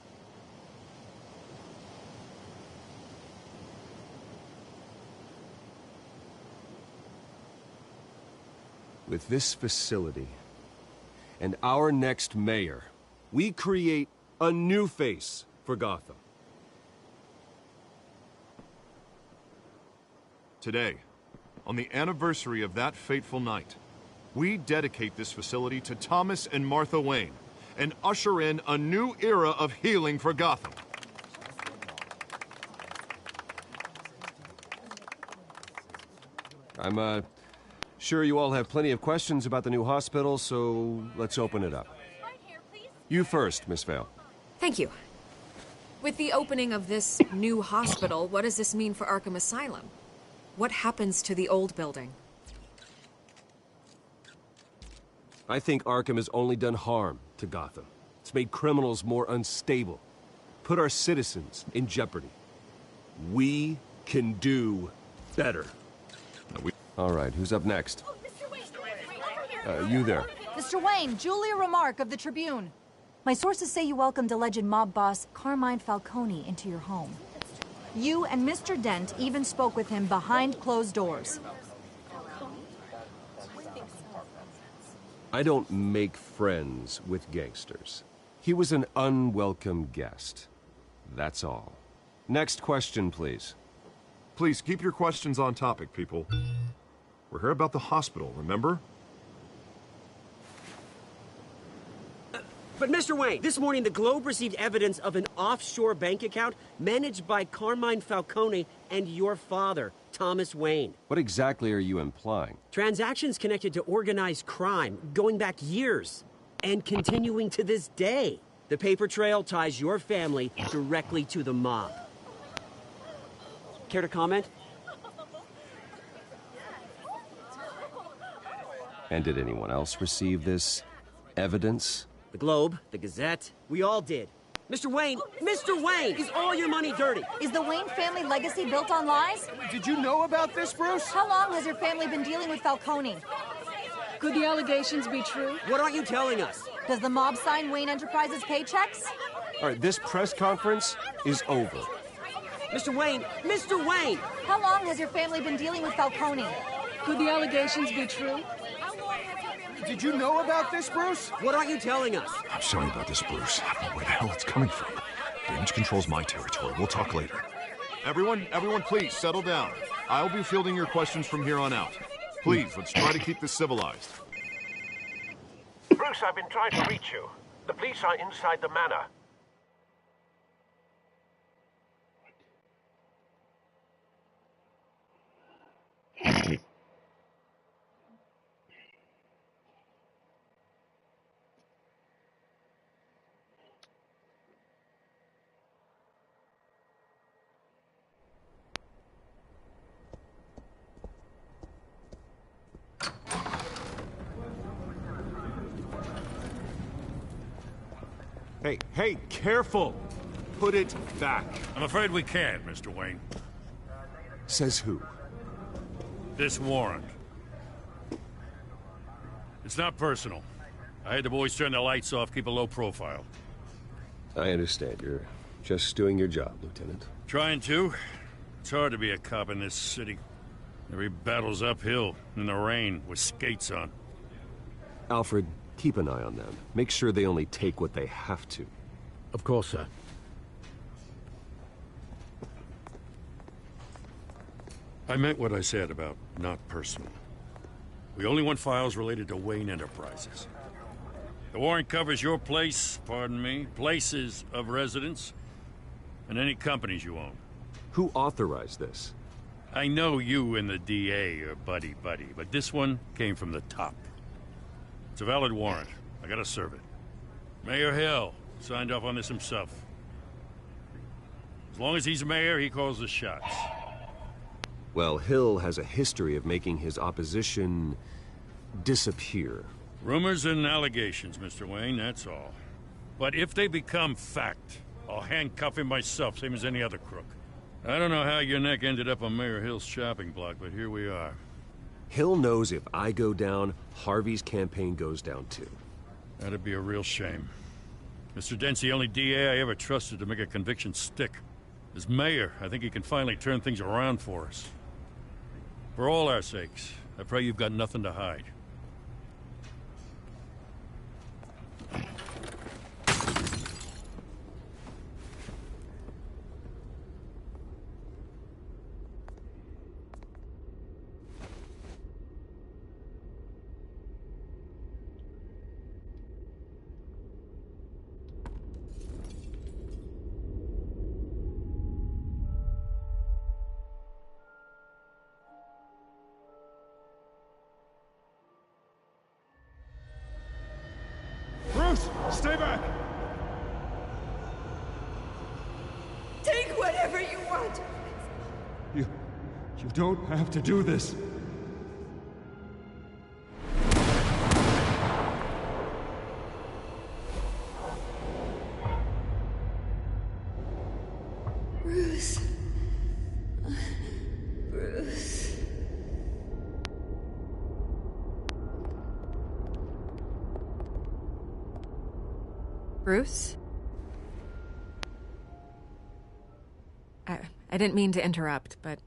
Speaker 1: With this facility and our next mayor, we create a new face for Gotham.
Speaker 9: Today, on the anniversary of that fateful night, we dedicate this facility to Thomas and Martha Wayne and usher in a new era of healing for Gotham.
Speaker 1: I'm, sure you all have plenty of questions about the new hospital, so let's open it up. You first, Miss Vale.
Speaker 17: Thank you. With the opening of this new hospital, what does this mean for Arkham Asylum? What happens to the old building?
Speaker 1: I think Arkham has only done harm to Gotham. It's made criminals more unstable, put our citizens in jeopardy. We can do better. All right, who's up next? You there.
Speaker 18: Mr. Wayne, Julia Remark of the Tribune. My sources say you welcomed alleged mob boss Carmine Falcone into your home. You and Mr. Dent even spoke with him behind closed doors.
Speaker 1: I don't make friends with gangsters. He was an unwelcome guest. That's all. Next question, please.
Speaker 9: Please, keep your questions on topic, people. We're here about the hospital, remember?
Speaker 15: But Mr. Wayne, this morning the Globe received evidence of an offshore bank account managed by Carmine Falcone and your father, Thomas Wayne.
Speaker 1: What exactly are you implying?
Speaker 15: Transactions connected to organized crime, going back years, and continuing to this day. The paper trail ties your family directly to the mob. Care to comment?
Speaker 1: And did anyone else receive this evidence?
Speaker 15: The Globe, the Gazette, we all did. Mr. Wayne, is all your money dirty?
Speaker 18: Is the Wayne family legacy built on lies?
Speaker 3: Did you know about this, Bruce?
Speaker 18: How long has your family been dealing with Falcone?
Speaker 16: Could the allegations be true?
Speaker 15: What aren't you telling us?
Speaker 18: Does the mob sign Wayne Enterprises paychecks?
Speaker 1: All right, this press conference is over.
Speaker 15: Mr. Wayne!
Speaker 18: How long has your family been dealing with Falcone?
Speaker 16: Could the allegations be true?
Speaker 3: Did you know about this, Bruce?
Speaker 15: What aren't you telling us?
Speaker 9: I'm sorry about this, Bruce. I don't know where the hell it's coming from. Damage control's my territory. We'll talk later. Everyone, please, settle down. I'll be fielding your questions from here on out. Please, let's try to keep this civilized.
Speaker 7: Bruce, I've been trying to reach you. The police are inside the manor.
Speaker 9: Hey, careful! Put it back.
Speaker 4: I'm afraid we can't, Mr. Wayne.
Speaker 1: Says who?
Speaker 4: This warrant. It's not personal. I had the boys turn the lights off, keep a low profile.
Speaker 1: I understand. You're just doing your job, Lieutenant.
Speaker 4: Trying to. It's hard to be a cop in this city. Every battle's uphill, in the rain, with skates on.
Speaker 1: Alfred, keep an eye on them. Make sure they only take what they have to.
Speaker 7: Of course, sir.
Speaker 4: I meant what I said about not personal. We only want files related to Wayne Enterprises. The warrant covers your place, pardon me, places of residence, and any companies you own.
Speaker 1: Who authorized this?
Speaker 4: I know you and the DA are buddy-buddy, but this one came from the top. It's a valid warrant. I gotta serve it. Mayor Hill signed off on this himself. As long as he's mayor, he calls the shots.
Speaker 1: Well, Hill has a history of making his opposition disappear.
Speaker 4: Rumors and allegations, Mr. Wayne, that's all. But if they become fact, I'll handcuff him myself, same as any other crook. I don't know how your neck ended up on Mayor Hill's shopping block, but here we are.
Speaker 1: Hill knows if I go down, Harvey's campaign goes down too.
Speaker 4: That'd be a real shame. Mr. Dent's the only DA I ever trusted to make a conviction stick. As mayor, I think he can finally turn things around for us. For all our sakes, I pray you've got nothing to hide.
Speaker 9: You don't have to do this.
Speaker 8: Bruce. Bruce.
Speaker 17: Bruce? I didn't mean to interrupt, but...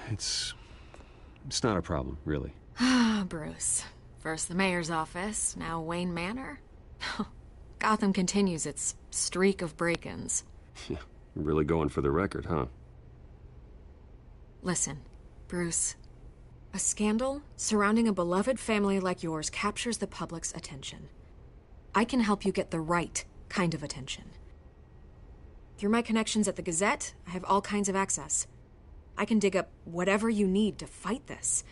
Speaker 1: It's not a problem, really.
Speaker 17: Ah, Bruce. First the mayor's office, now Wayne Manor. Gotham continues its streak of break-ins.
Speaker 1: Yeah, really going for the record, huh?
Speaker 17: Listen, Bruce. A scandal surrounding a beloved family like yours captures the public's attention. I can help you get the right kind of attention. Through my connections at the Gazette, I have all kinds of access. I can dig up whatever you need to fight this.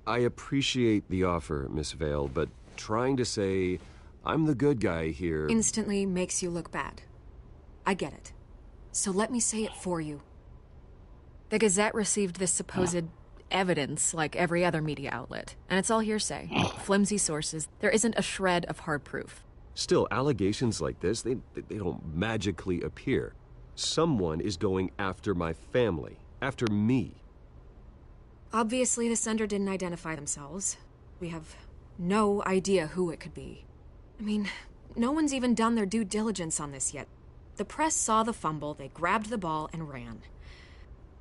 Speaker 1: I appreciate the offer, Miss Vale, but trying to say I'm the good guy here...
Speaker 17: instantly makes you look bad. I get it. So let me say it for you. The Gazette received this supposed evidence like every other media outlet, and it's all hearsay. Flimsy sources. There isn't a shred of hard proof.
Speaker 1: Still, allegations like this, they don't magically appear. Someone is going after my family. After me.
Speaker 17: Obviously, the sender didn't identify themselves. We have no idea who it could be. I mean, no one's even done their due diligence on this yet. The press saw the fumble, they grabbed the ball and ran.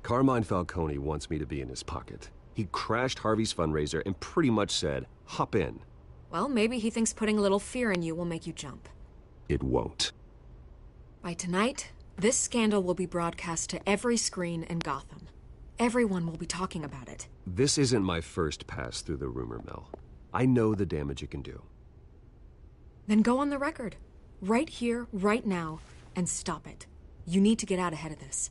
Speaker 1: Carmine Falcone wants me to be in his pocket. He crashed Harvey's fundraiser and pretty much said, hop in.
Speaker 17: Well, maybe he thinks putting a little fear in you will make you jump.
Speaker 1: It won't.
Speaker 17: By tonight, this scandal will be broadcast to every screen in Gotham. Everyone will be talking about it.
Speaker 1: This isn't my first pass through the rumor mill. I know the damage it can do.
Speaker 17: Then go on the record. Right here, right now, and stop it. You need to get out ahead of this.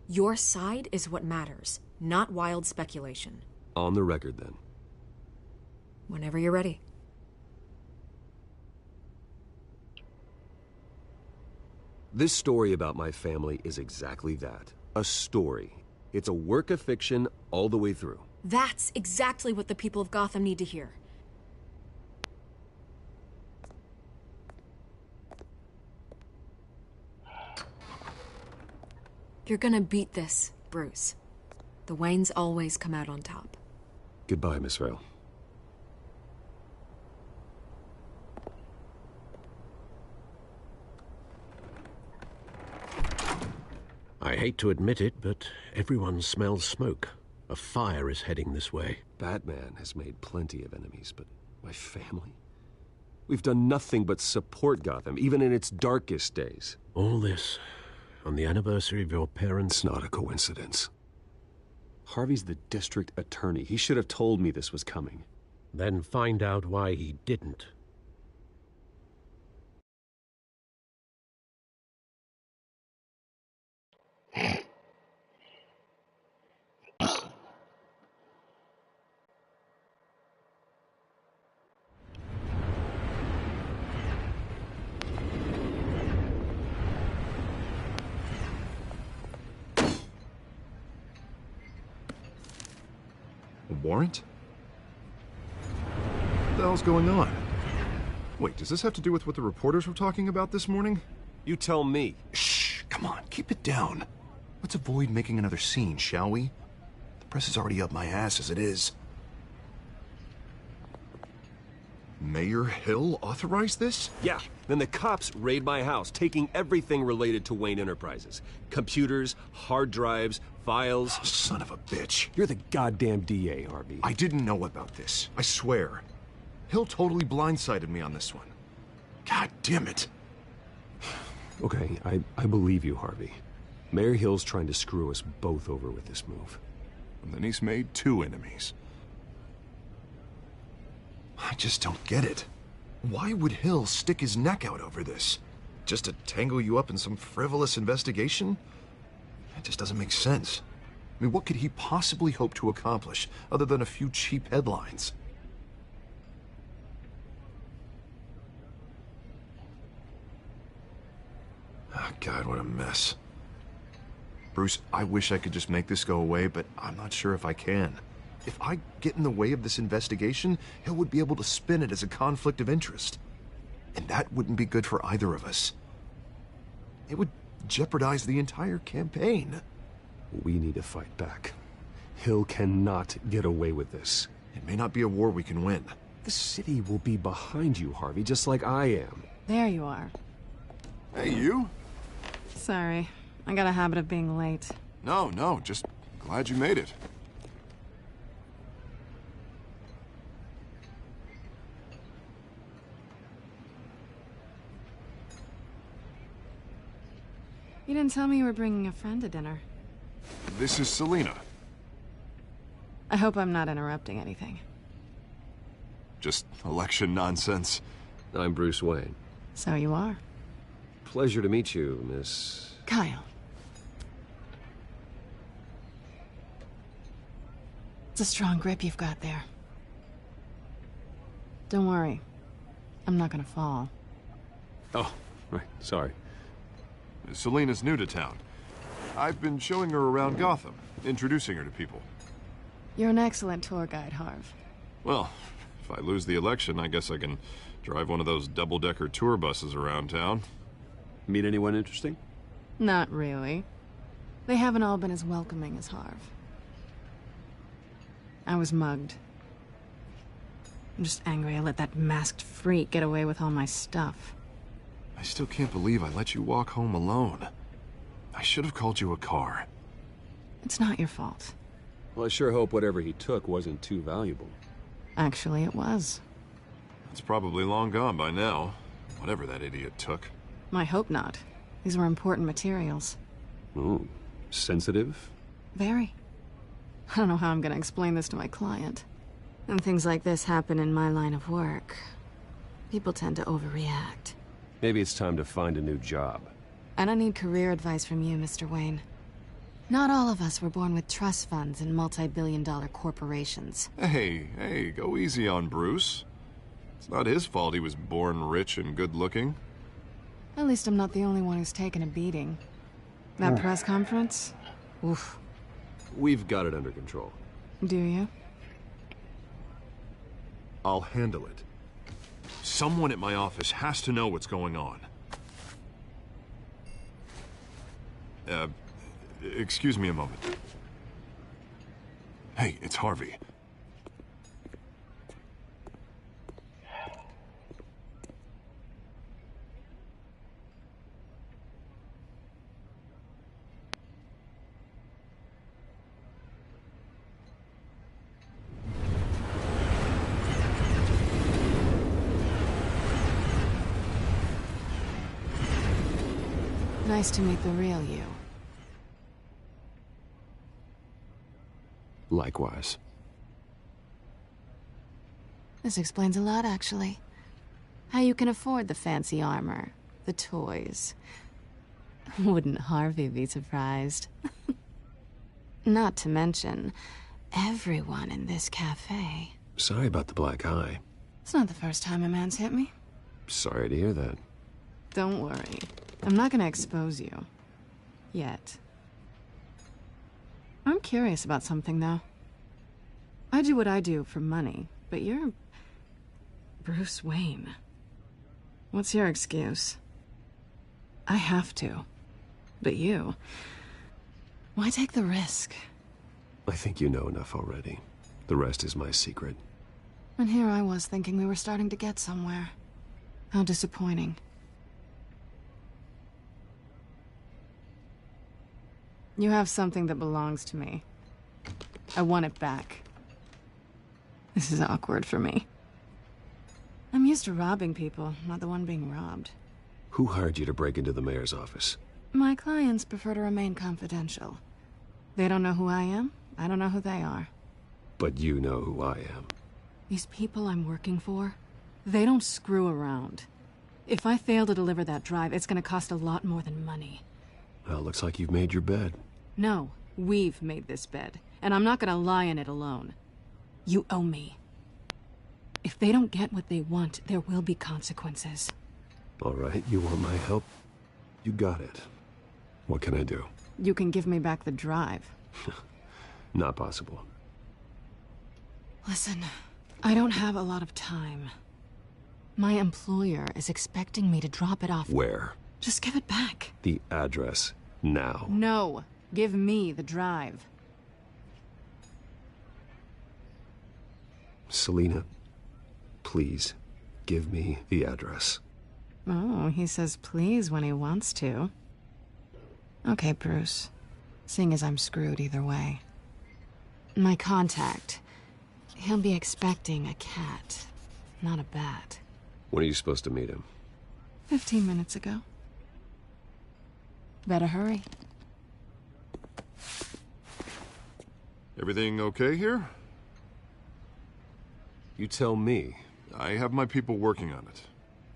Speaker 17: Your side is what matters, not wild speculation.
Speaker 1: On the record, then.
Speaker 17: Whenever you're ready.
Speaker 1: This story about my family is exactly that. A story. It's a work of fiction all the way through.
Speaker 17: That's exactly what the people of Gotham need to hear. You're gonna beat this, Bruce. The Waynes always come out on top.
Speaker 1: Goodbye, Miss Vale.
Speaker 7: I hate to admit it, but everyone smells smoke. A fire is heading this way.
Speaker 1: Batman has made plenty of enemies, but my family? We've done nothing but support Gotham, even in its darkest days.
Speaker 7: All this on the anniversary of your parents'...
Speaker 1: It's not a coincidence. Harvey's the district attorney. He should have told me this was coming.
Speaker 7: Then find out why he didn't.
Speaker 9: A warrant? What the hell's going on? Wait, does this have to do with what the reporters were talking about this morning?
Speaker 1: You tell me.
Speaker 3: Shh, come on, keep it down. Let's avoid making another scene, shall we? The press is already up my ass as it is.
Speaker 9: Mayor Hill authorized this?
Speaker 1: Yeah, then the cops raid my house, taking everything related to Wayne Enterprises. Computers, hard drives, files.
Speaker 3: Oh, son of a bitch.
Speaker 1: You're the goddamn DA, Harvey.
Speaker 9: I didn't know about this. I swear. Hill totally blindsided me on this one. God damn it.
Speaker 1: Okay, I believe you, Harvey. Mayor Hill's trying to screw us both over with this move.
Speaker 9: And then he's made 2 enemies. I just don't get it. Why would Hill stick his neck out over this? Just to tangle you up in some frivolous investigation? It just doesn't make sense. I mean, what could he possibly hope to accomplish other than a few cheap headlines? God, what a mess. Bruce, I wish I could just make this go away, but I'm not sure if I can. If I get in the way of this investigation, Hill would be able to spin it as a conflict of interest. And that wouldn't be good for either of us. It would jeopardize the entire campaign.
Speaker 1: We need to fight back. Hill cannot get away with this.
Speaker 9: It may not be a war we can win.
Speaker 1: The city will be behind you, Harvey, just like I am.
Speaker 5: There you are.
Speaker 9: Hey, you?
Speaker 5: Sorry. I got a habit of being late.
Speaker 9: No, just glad you made it.
Speaker 5: You didn't tell me you were bringing a friend to dinner.
Speaker 9: This is Selina.
Speaker 5: I hope I'm not interrupting anything.
Speaker 9: Just election nonsense.
Speaker 1: I'm Bruce Wayne.
Speaker 5: So you are.
Speaker 1: Pleasure to meet you, Miss...
Speaker 5: Kyle. It's a strong grip you've got there. Don't worry. I'm not gonna fall.
Speaker 1: Oh, right. Sorry.
Speaker 9: Selina's new to town. I've been showing her around Gotham, introducing her to people.
Speaker 5: You're an excellent tour guide, Harv.
Speaker 9: Well, if I lose the election, I guess I can drive one of those double-decker tour buses around town.
Speaker 1: Meet anyone interesting?
Speaker 5: Not really. They haven't all been as welcoming as Harv. I was mugged. I'm just angry I let that masked freak get away with all my stuff.
Speaker 9: I still can't believe I let you walk home alone. I should have called you a car.
Speaker 5: It's not your fault.
Speaker 1: Well, I sure hope whatever he took wasn't too valuable.
Speaker 5: Actually, it was.
Speaker 9: It's probably long gone by now, whatever that idiot took.
Speaker 5: I hope not. These were important materials.
Speaker 1: Ooh, sensitive?
Speaker 5: Very. I don't know how I'm gonna explain this to my client. When things like this happen in my line of work, people tend to overreact.
Speaker 1: Maybe it's time to find a new job.
Speaker 5: I don't need career advice from you, Mr. Wayne. Not all of us were born with trust funds and multi-billion-dollar corporations.
Speaker 9: Hey, go easy on Bruce. It's not his fault he was born rich and good-looking.
Speaker 5: At least I'm not the only one who's taken a beating. That press conference? Oof.
Speaker 1: We've got it under control.
Speaker 5: Do you?
Speaker 9: I'll handle it. Someone at my office has to know what's going on. Excuse me a moment. Hey, it's Harvey.
Speaker 5: Nice to meet the real you.
Speaker 1: Likewise.
Speaker 5: This explains a lot, actually. How you can afford the fancy armor, the toys. Wouldn't Harvey be surprised? Not to mention, everyone in this cafe.
Speaker 1: Sorry about the black eye.
Speaker 5: It's not the first time a man's hit me.
Speaker 1: Sorry to hear that.
Speaker 5: Don't worry. I'm not gonna expose you. Yet. I'm curious about something, though. I do what I do for money, but you're... Bruce Wayne. What's your excuse? I have to. But you... Why take the risk?
Speaker 1: I think you know enough already. The rest is my secret.
Speaker 5: And here I was thinking we were starting to get somewhere. How disappointing. You have something that belongs to me. I want it back. This is awkward for me. I'm used to robbing people, not the one being robbed.
Speaker 1: Who hired you to break into the mayor's office?
Speaker 5: My clients prefer to remain confidential. They don't know who I am. I don't know who they are.
Speaker 1: But you know who I am.
Speaker 5: These people I'm working for, they don't screw around. If I fail to deliver that drive, it's gonna cost a lot more than money.
Speaker 1: Well, looks like you've made your bed.
Speaker 5: No, we've made this bed, and I'm not gonna lie in it alone. You owe me. If they don't get what they want, there will be consequences.
Speaker 1: All right, you want my help? You got it. What can I do?
Speaker 5: You can give me back the drive.
Speaker 1: Not possible.
Speaker 5: Listen, I don't have a lot of time. My employer is expecting me to drop it off.
Speaker 1: Where?
Speaker 5: Just give it back.
Speaker 1: The address. Now.
Speaker 5: No. Give me the drive.
Speaker 1: Selina, please, give me the address.
Speaker 5: Oh, he says please when he wants to. Okay, Bruce. Seeing as I'm screwed either way. My contact. He'll be expecting a cat, not a bat.
Speaker 1: When are you supposed to meet him?
Speaker 5: 15 minutes ago. Better hurry.
Speaker 9: Everything okay here?
Speaker 1: You tell me.
Speaker 9: I have my people working on it.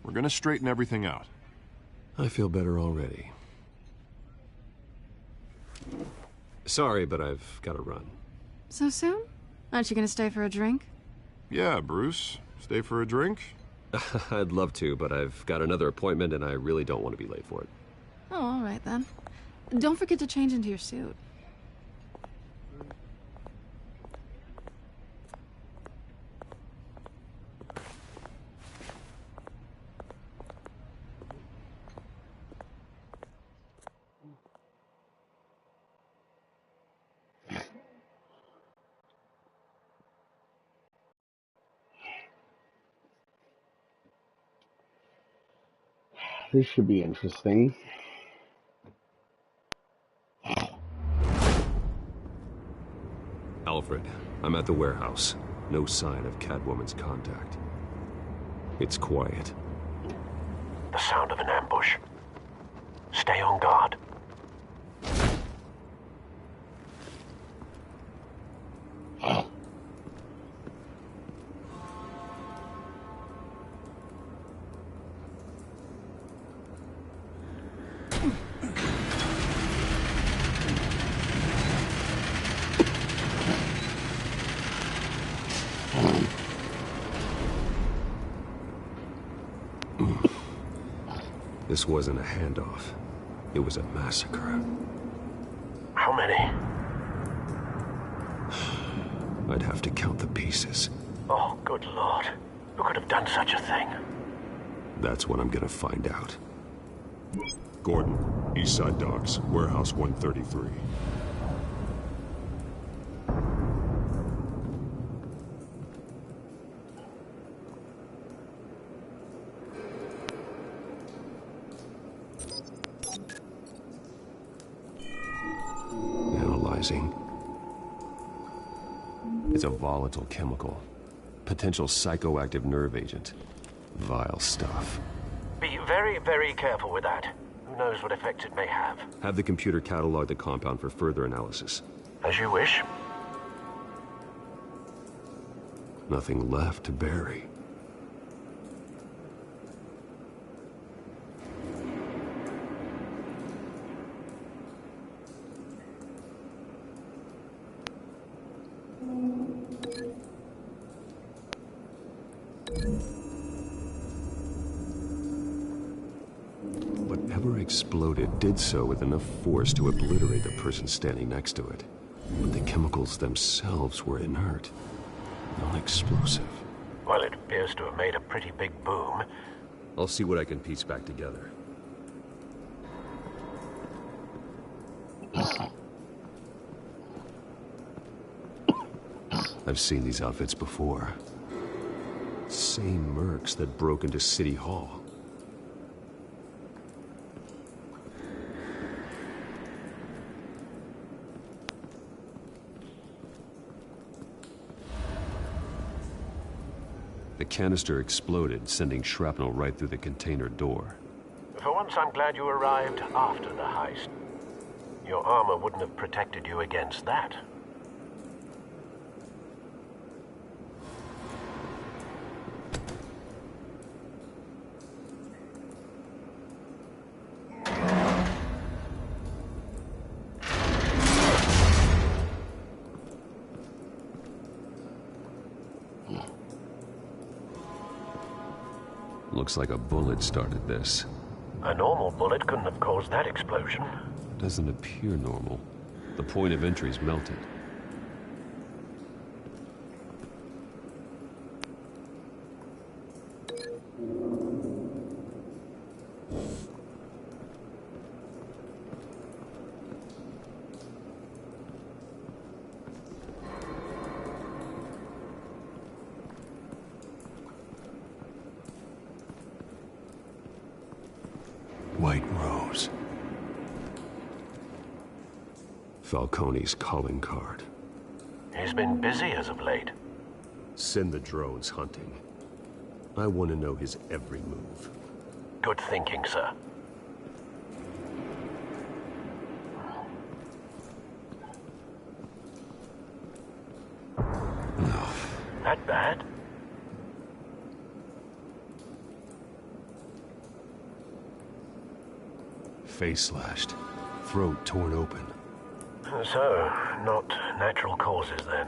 Speaker 9: We're gonna straighten everything out.
Speaker 1: I feel better already. Sorry, but I've got to run.
Speaker 5: So soon? Aren't you gonna stay for a drink?
Speaker 9: Yeah, Bruce. Stay for a drink?
Speaker 1: I'd love to, but I've got another appointment and I really don't want to be late for it.
Speaker 5: Oh, all right then. Don't forget to change into your suit.
Speaker 12: This should be interesting.
Speaker 1: Alfred, I'm at the warehouse. No sign of Catwoman's contact. It's quiet.
Speaker 7: The sound of an ambush. Stay on guard.
Speaker 1: This wasn't a handoff. It was a massacre.
Speaker 7: How many?
Speaker 1: I'd have to count the pieces.
Speaker 7: Oh, good Lord. Who could have done such a thing?
Speaker 1: That's what I'm gonna find out.
Speaker 9: Gordon, Eastside Docks, Warehouse 133.
Speaker 1: Analyzing. It's a volatile chemical. Potential psychoactive nerve agent. Vile stuff.
Speaker 7: Be very, very careful with that. Who knows what effects it may have.
Speaker 1: Have the computer catalog the compound for further analysis.
Speaker 7: As you wish.
Speaker 1: Nothing left to bury. Whatever exploded did so with enough force to obliterate the person standing next to it. But the chemicals themselves were inert, non-explosive.
Speaker 7: Well, it appears to have made a pretty big boom.
Speaker 1: I'll see what I can piece back together. I've seen these outfits before. Same mercs that broke into City Hall. The canister exploded, sending shrapnel right through the container door.
Speaker 7: For once, I'm glad you arrived after the heist. Your armor wouldn't have protected you against that.
Speaker 1: Looks like a bullet started this.
Speaker 7: A normal bullet couldn't have caused that explosion.
Speaker 1: doesn't appear normal. The point of entry's melted.
Speaker 9: White Rose.
Speaker 1: Falcone's calling card.
Speaker 7: He's been busy as of late.
Speaker 1: Send the drones hunting. I want to know his every move.
Speaker 7: Good thinking, sir. That bad?
Speaker 1: Face slashed, throat torn open.
Speaker 7: So, not natural causes then.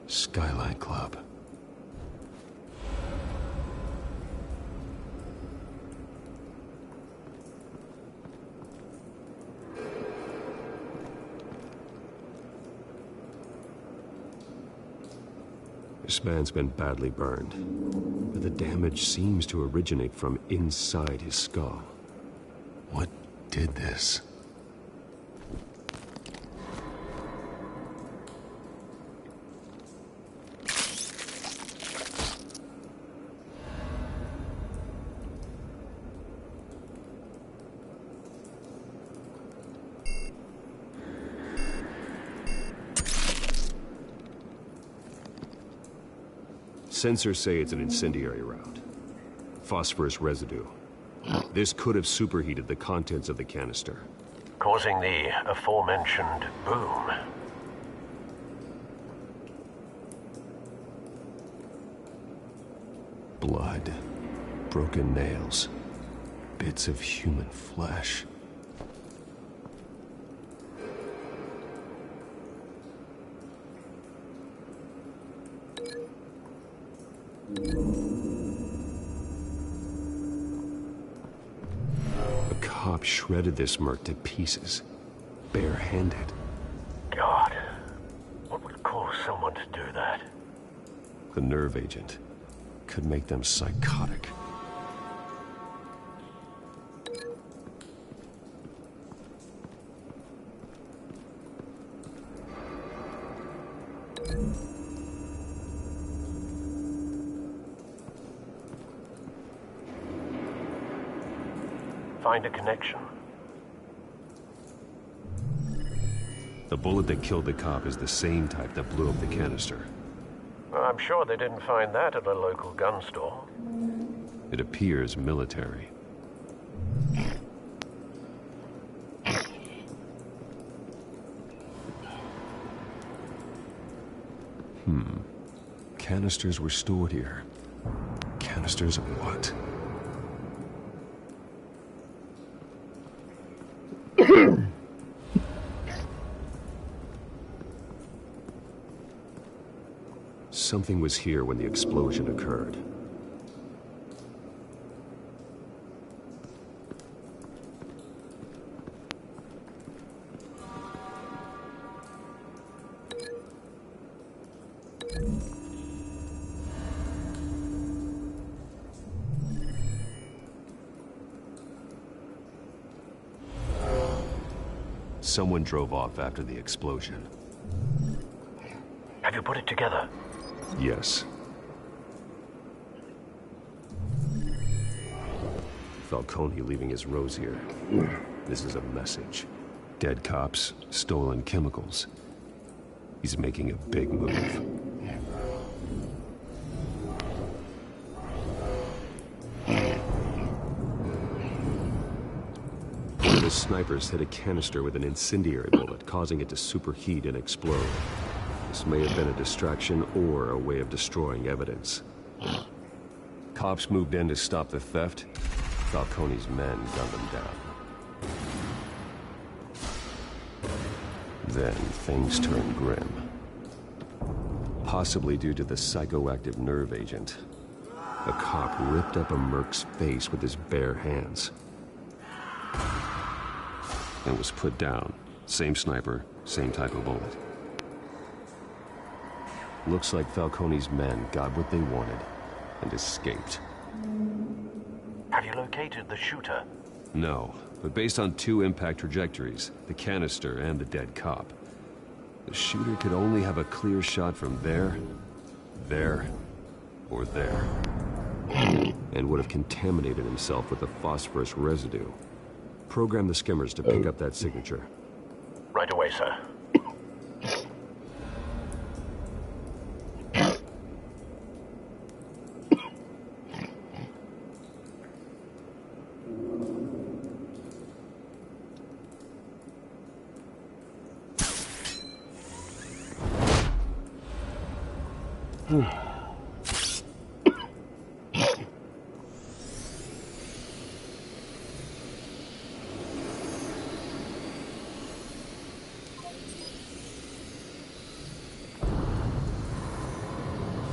Speaker 1: Skyline Club. This man's been badly burned, but the damage seems to originate from inside his skull. What did this? Sensors say it's an incendiary route. Phosphorus residue. This could have superheated the contents of the canister.
Speaker 7: Causing the aforementioned boom.
Speaker 1: Blood. Broken nails. Bits of human flesh. A cop shredded this merc to pieces, bare-handed.
Speaker 7: God, what would cause someone to do that?
Speaker 1: The nerve agent could make them psychotic.
Speaker 7: Find a connection.
Speaker 1: The bullet that killed the cop is the same type that blew up the canister.
Speaker 7: I'm sure they didn't find that at a local gun store.
Speaker 1: It appears military. Canisters were stored here. Canisters of what? Something was here when the explosion occurred. Someone drove off after the explosion.
Speaker 7: Have you put it together?
Speaker 1: Yes. Falcone leaving his rose here. This is a message. Dead cops, stolen chemicals. He's making a big move. The snipers hit a canister with an incendiary bullet, causing it to superheat and explode. This may have been a distraction or a way of destroying evidence. Cops moved in to stop the theft. Falcone's men gunned them down. Then things turned grim. Possibly due to the psychoactive nerve agent. A cop ripped up a merc's face with his bare hands. And was put down. Same sniper, same type of bullet. Looks like Falcone's men got what they wanted and escaped.
Speaker 19: Have you located the shooter?
Speaker 1: No, but based on 2 impact trajectories, the canister and the dead cop, the shooter could only have a clear shot from there, or there. And would have contaminated himself with the phosphorus residue. Program the skimmers to pick up that signature.
Speaker 19: Right away, sir.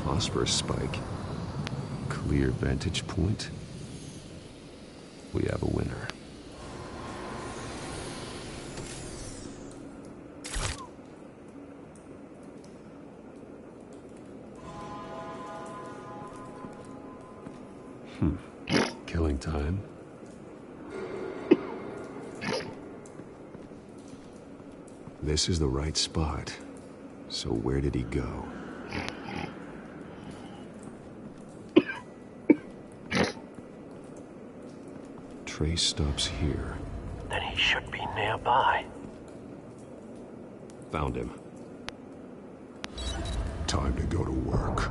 Speaker 1: Phosphorus spike. Clear vantage point. We have a winner. Killing time. This is the right spot. So where did he go? Trace stops here.
Speaker 19: Then he should be nearby.
Speaker 1: Found him.
Speaker 20: Time to go to work.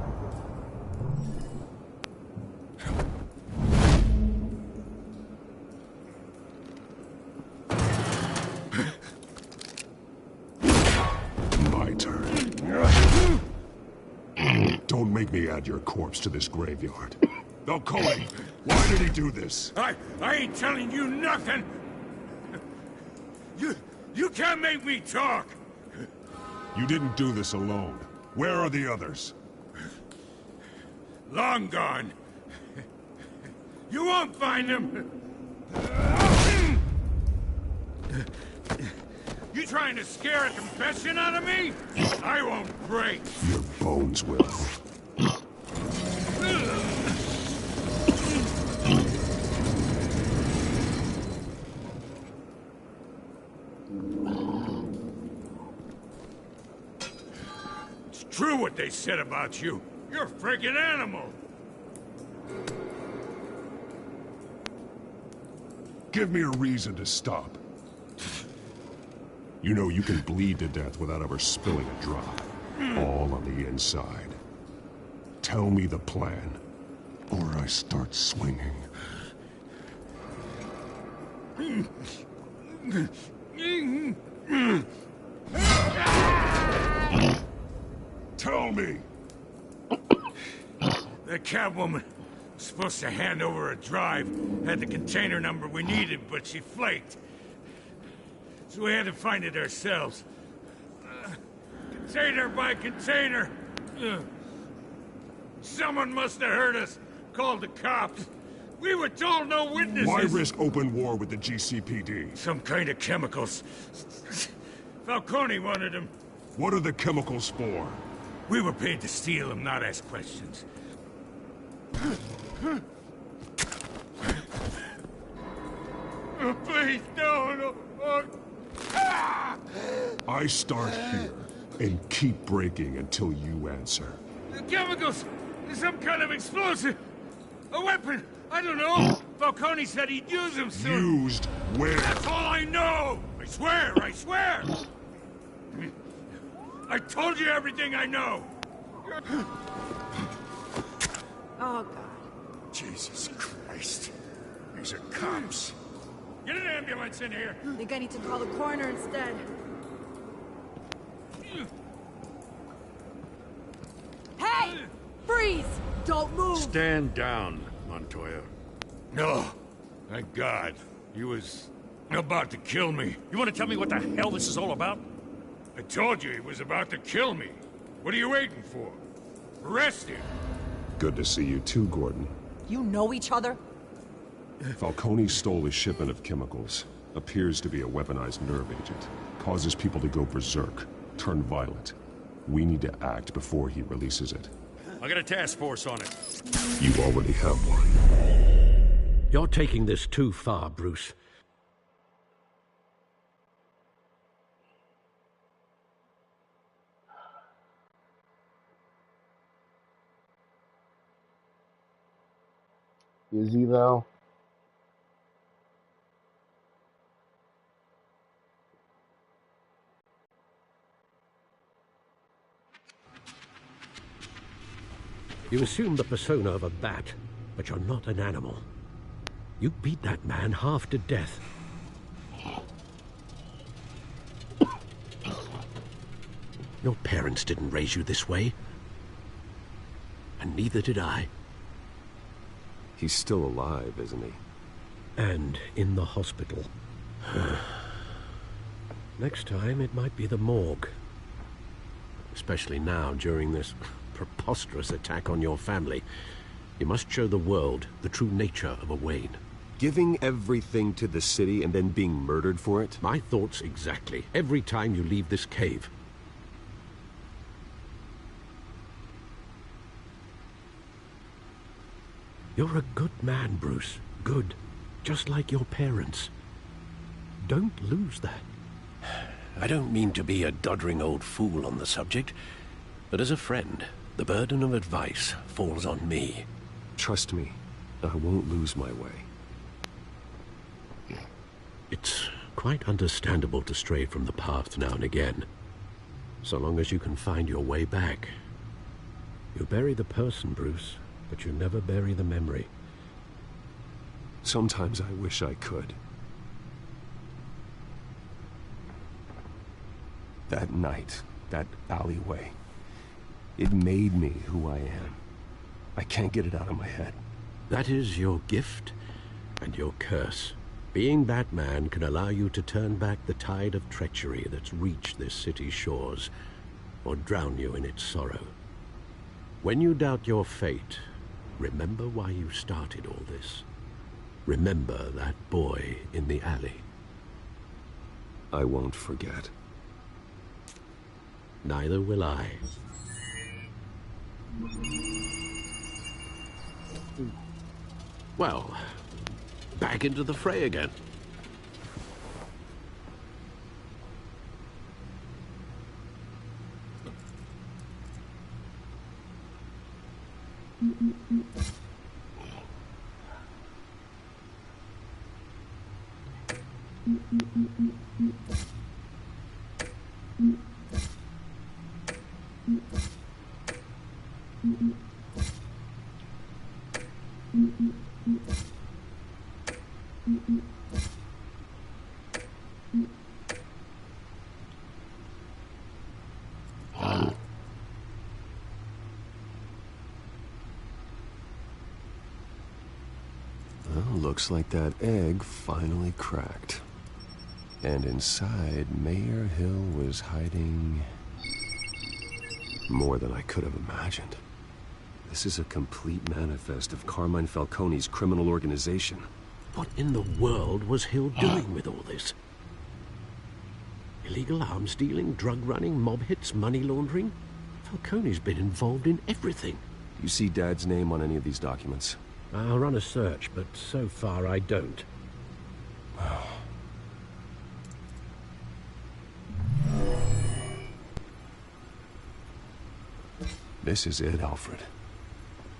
Speaker 20: My turn. Don't make me add your corpse to this graveyard. Falcone, why did he do this?
Speaker 11: I ain't telling you nothing! You can't make me talk!
Speaker 20: You didn't do this alone. Where are the others?
Speaker 11: Long gone. You won't find them! You trying to scare a confession out of me? I won't break!
Speaker 20: Your bones will.
Speaker 11: It's true what they said about you. You're a freaking animal.
Speaker 20: Give me a reason to stop. You know you can bleed to death without ever spilling a drop. All on the inside. Tell me the plan, or I start swinging. Tell me!
Speaker 11: The Catwoman was supposed to hand over a drive, had the container number we needed, but she flaked. So we had to find it ourselves. Container by container. Someone must have heard us, called the cops. We were told no witnesses.
Speaker 20: Why risk open war with the GCPD?
Speaker 11: Some kind of chemicals. Falcone wanted them.
Speaker 20: What are the chemicals for?
Speaker 11: We were paid to steal them, not ask questions. Oh, please, no.
Speaker 20: I start here and keep breaking until you answer.
Speaker 11: The chemicals! Some kind of explosive! A weapon! I don't know! Falcone said he'd use them soon!
Speaker 20: Used where?
Speaker 11: That's all I know! I swear! I told you everything I know!
Speaker 17: Oh, God.
Speaker 11: Jesus Christ. These are cops. Get an ambulance in here!
Speaker 17: I think I need to call the coroner instead. Hey! Freeze! Don't move!
Speaker 4: Stand down, Montoya.
Speaker 11: No. Thank God. He was about to kill me.
Speaker 21: You want to tell me what the hell this is all about?
Speaker 11: I told you he was about to kill me. What are you waiting for? Arrest him.
Speaker 20: Good to see you too, Gordon.
Speaker 18: You know each other?
Speaker 20: Falcone stole a shipment of chemicals. Appears to be a weaponized nerve agent. Causes people to go berserk, turn violent. We need to act before he releases it.
Speaker 21: I got a task force on it.
Speaker 20: You already have one.
Speaker 7: You're taking this too far, Bruce.
Speaker 12: Is he though?
Speaker 7: You assume the persona of a bat, but you're not an animal. You beat that man half to death. Your parents didn't raise you this way. And neither did I.
Speaker 1: He's still alive, isn't he?
Speaker 7: And in the hospital. Next time, it might be the morgue. Especially now, during this preposterous attack on your family. You must show the world the true nature of a Wayne.
Speaker 1: Giving everything to the city and then being murdered for it?
Speaker 7: My thoughts exactly. Every time you leave this cave. You're a good man, Bruce. Good. Just like your parents. Don't lose that. I don't mean to be a doddering old fool on the subject, but as a friend, the burden of advice falls on me.
Speaker 1: Trust me, I won't lose my way.
Speaker 7: It's quite understandable to stray from the path now and again, so long as you can find your way back. You bury the person, Bruce, but you never bury the memory.
Speaker 1: Sometimes I wish I could. That night, that alleyway, it made me who I am. I can't get it out of my head.
Speaker 7: That is your gift and your curse. Being Batman can allow you to turn back the tide of treachery that's reached this city's shores, or drown you in its sorrow. When you doubt your fate, remember why you started all this. Remember that boy in the alley.
Speaker 1: I won't forget.
Speaker 7: Neither will I. Well, back into the fray again.
Speaker 1: Well, looks like that egg finally cracked. And inside, Mayor Hill was hiding more than I could have imagined. This is a complete manifest of Carmine Falcone's criminal organization.
Speaker 7: What in the world was Hill doing with all this? Illegal arms dealing, drug running, mob hits, money laundering? Falcone's been involved in everything.
Speaker 1: You see Dad's name on any of these documents?
Speaker 7: I'll run a search, but so far I don't.
Speaker 1: This is it, Alfred.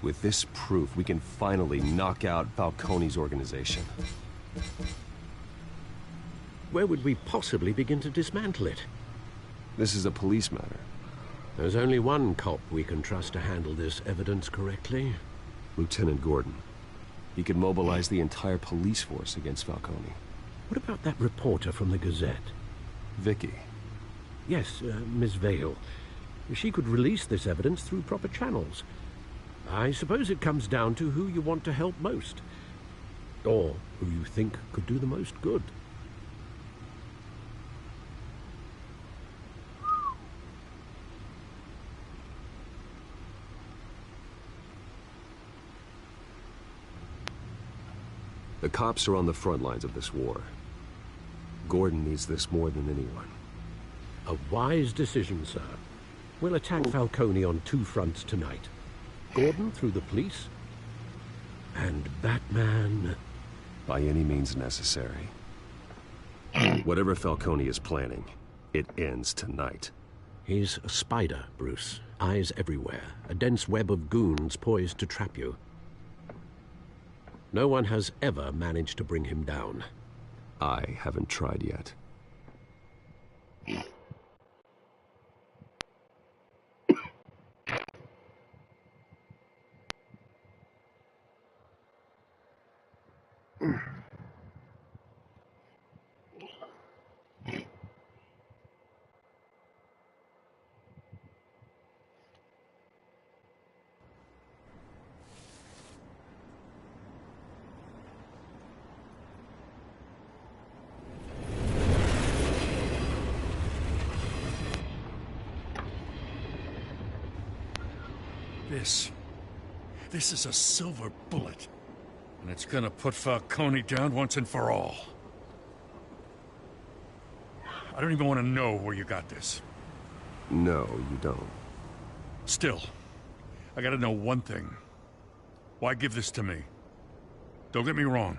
Speaker 1: With this proof, we can finally knock out Falcone's organization.
Speaker 7: Where would we possibly begin to dismantle it?
Speaker 1: This is a police matter.
Speaker 7: There's only one cop we can trust to handle this evidence correctly.
Speaker 1: Lieutenant Gordon. He could mobilize the entire police force against Falcone.
Speaker 7: What about that reporter from the Gazette?
Speaker 1: Vicky.
Speaker 7: Yes, Miss Vale. She could release this evidence through proper channels. I suppose it comes down to who you want to help most. Or who you think could do the most good.
Speaker 1: The cops are on the front lines of this war. Gordon needs this more than anyone.
Speaker 7: A wise decision, sir. We'll attack Falcone on 2 fronts tonight. Gordon through the police, and Batman...
Speaker 1: By any means necessary. Whatever Falcone is planning, it ends tonight.
Speaker 7: He's a spider, Bruce. Eyes everywhere. A dense web of goons poised to trap you. No one has ever managed to bring him down.
Speaker 1: I haven't tried yet.
Speaker 11: This is a silver bullet. And it's gonna put Falcone down once and for all. I don't even want to know where you got this.
Speaker 1: No, you don't.
Speaker 11: Still, I gotta know one thing. Why give this to me? Don't get me wrong.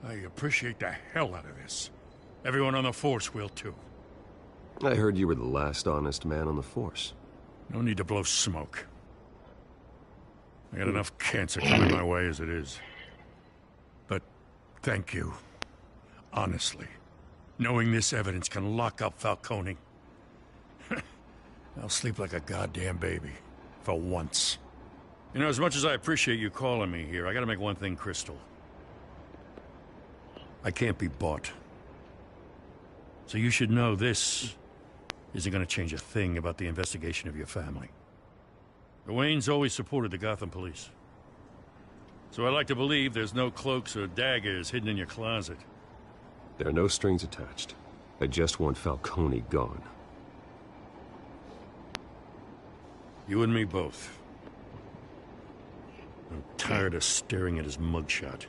Speaker 11: I appreciate the hell out of this. Everyone on the Force will too.
Speaker 1: I heard you were the last honest man on the Force.
Speaker 11: No need to blow smoke. I got enough cancer coming my way as it is. But thank you. Honestly. Knowing this evidence can lock up Falcone. I'll sleep like a goddamn baby. For once. You know, as much as I appreciate you calling me here, I gotta make one thing crystal. I can't be bought. So you should know this isn't gonna change a thing about the investigation of your family. The Waynes always supported the Gotham police. So I like to believe there's no cloaks or daggers hidden in your closet.
Speaker 1: There are no strings attached. I just want Falcone gone.
Speaker 11: You and me both. I'm tired of staring at his mugshot.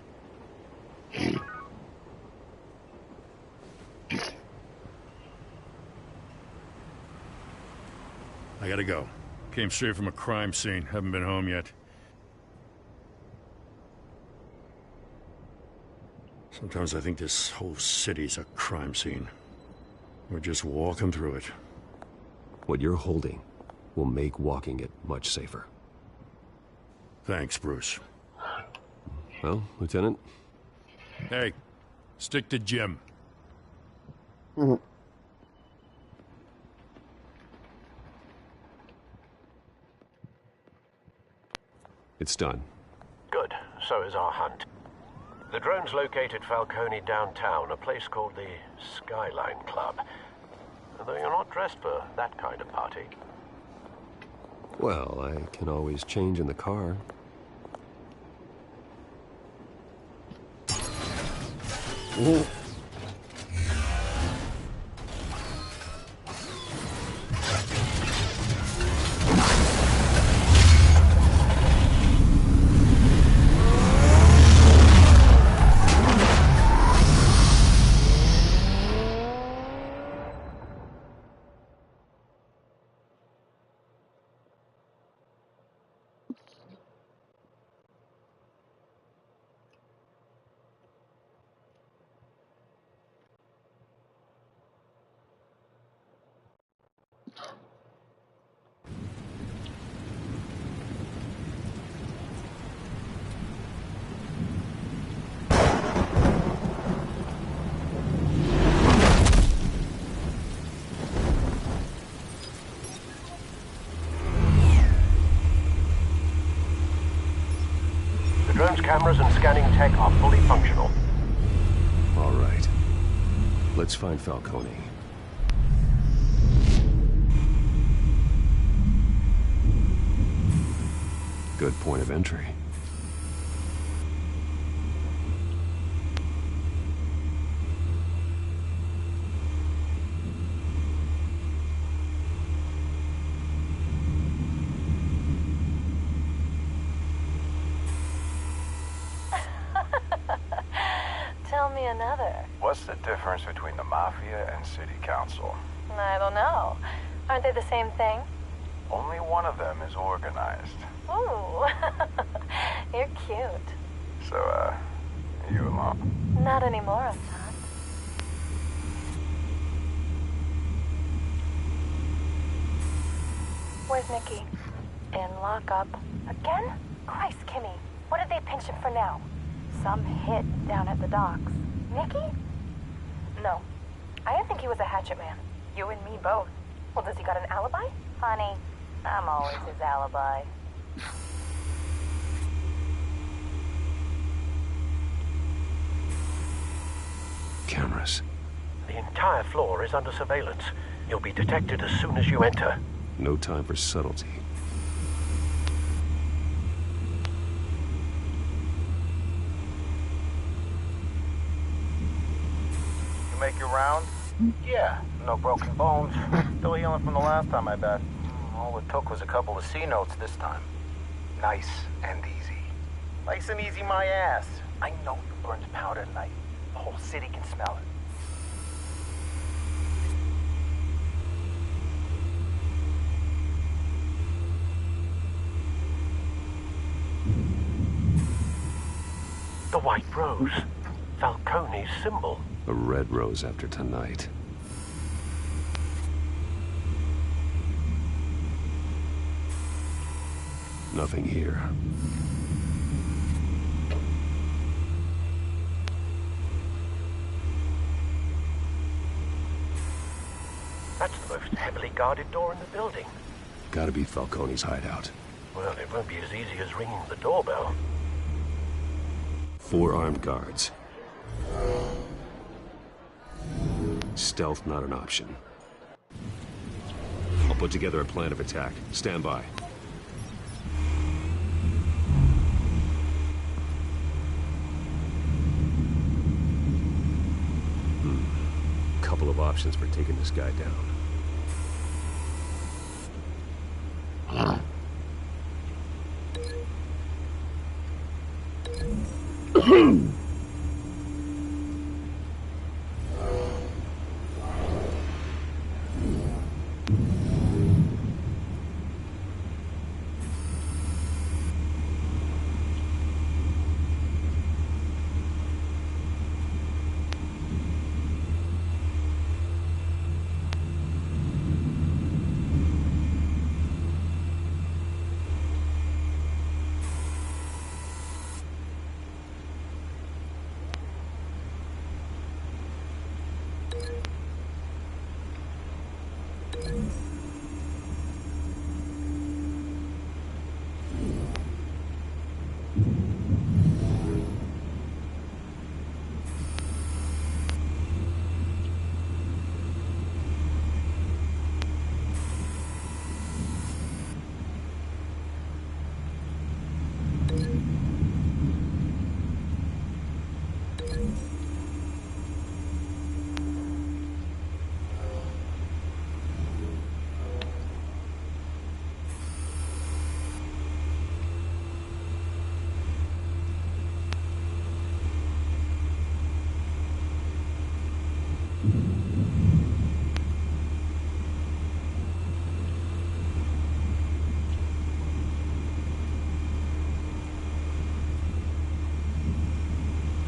Speaker 11: I gotta go. Came straight from a crime scene. Haven't been home yet. Sometimes I think this whole city's a crime scene. We're just walking through it.
Speaker 1: What you're holding will make walking it much safer.
Speaker 11: Thanks, Bruce.
Speaker 1: Well, Lieutenant?
Speaker 11: Hey, stick to Jim.
Speaker 1: It's done.
Speaker 19: Good. So is our hunt. The drones located Falcone downtown, a place called the Skyline Club. Though you're not dressed for that kind of party.
Speaker 1: Well, I can always change in the car. Whoa.
Speaker 19: Drone's cameras and scanning tech are fully functional.
Speaker 1: All right. Let's find Falcone. Good point of entry.
Speaker 6: me another.
Speaker 22: What's the difference between the Mafia and City Council?
Speaker 6: I don't know. Aren't they the same thing?
Speaker 22: Only one of them is organized.
Speaker 6: Ooh, you're cute.
Speaker 22: So, you alone?
Speaker 6: Not anymore, I'm not. Where's Nikki? In lockup. Again? Christ, Kimmy. What did they pinch him for now? Some hit down at the docks. Nikki? No. I didn't think he was a hatchet man. You and me both. Well, does he got an alibi? Honey, I'm always his alibi.
Speaker 1: Cameras.
Speaker 19: The entire floor is under surveillance. You'll be detected as soon as you enter.
Speaker 1: No time for subtlety.
Speaker 22: You make your round?
Speaker 23: Yeah, no broken bones. Still healing from the last time, I bet. All it took was a couple of C notes this time. Nice and easy. Nice and easy my ass. I know you burned powder at night. The whole city can smell it.
Speaker 19: The white rose. Falcone's symbol.
Speaker 1: A red rose after tonight. Nothing here.
Speaker 19: That's the most heavily guarded door in the building.
Speaker 1: Gotta be Falcone's hideout.
Speaker 19: Well, it won't be as easy as ringing the doorbell.
Speaker 1: 4 armed guards. Stealth not an option. I'll put together a plan of attack. Stand by. Couple of options for taking this guy down.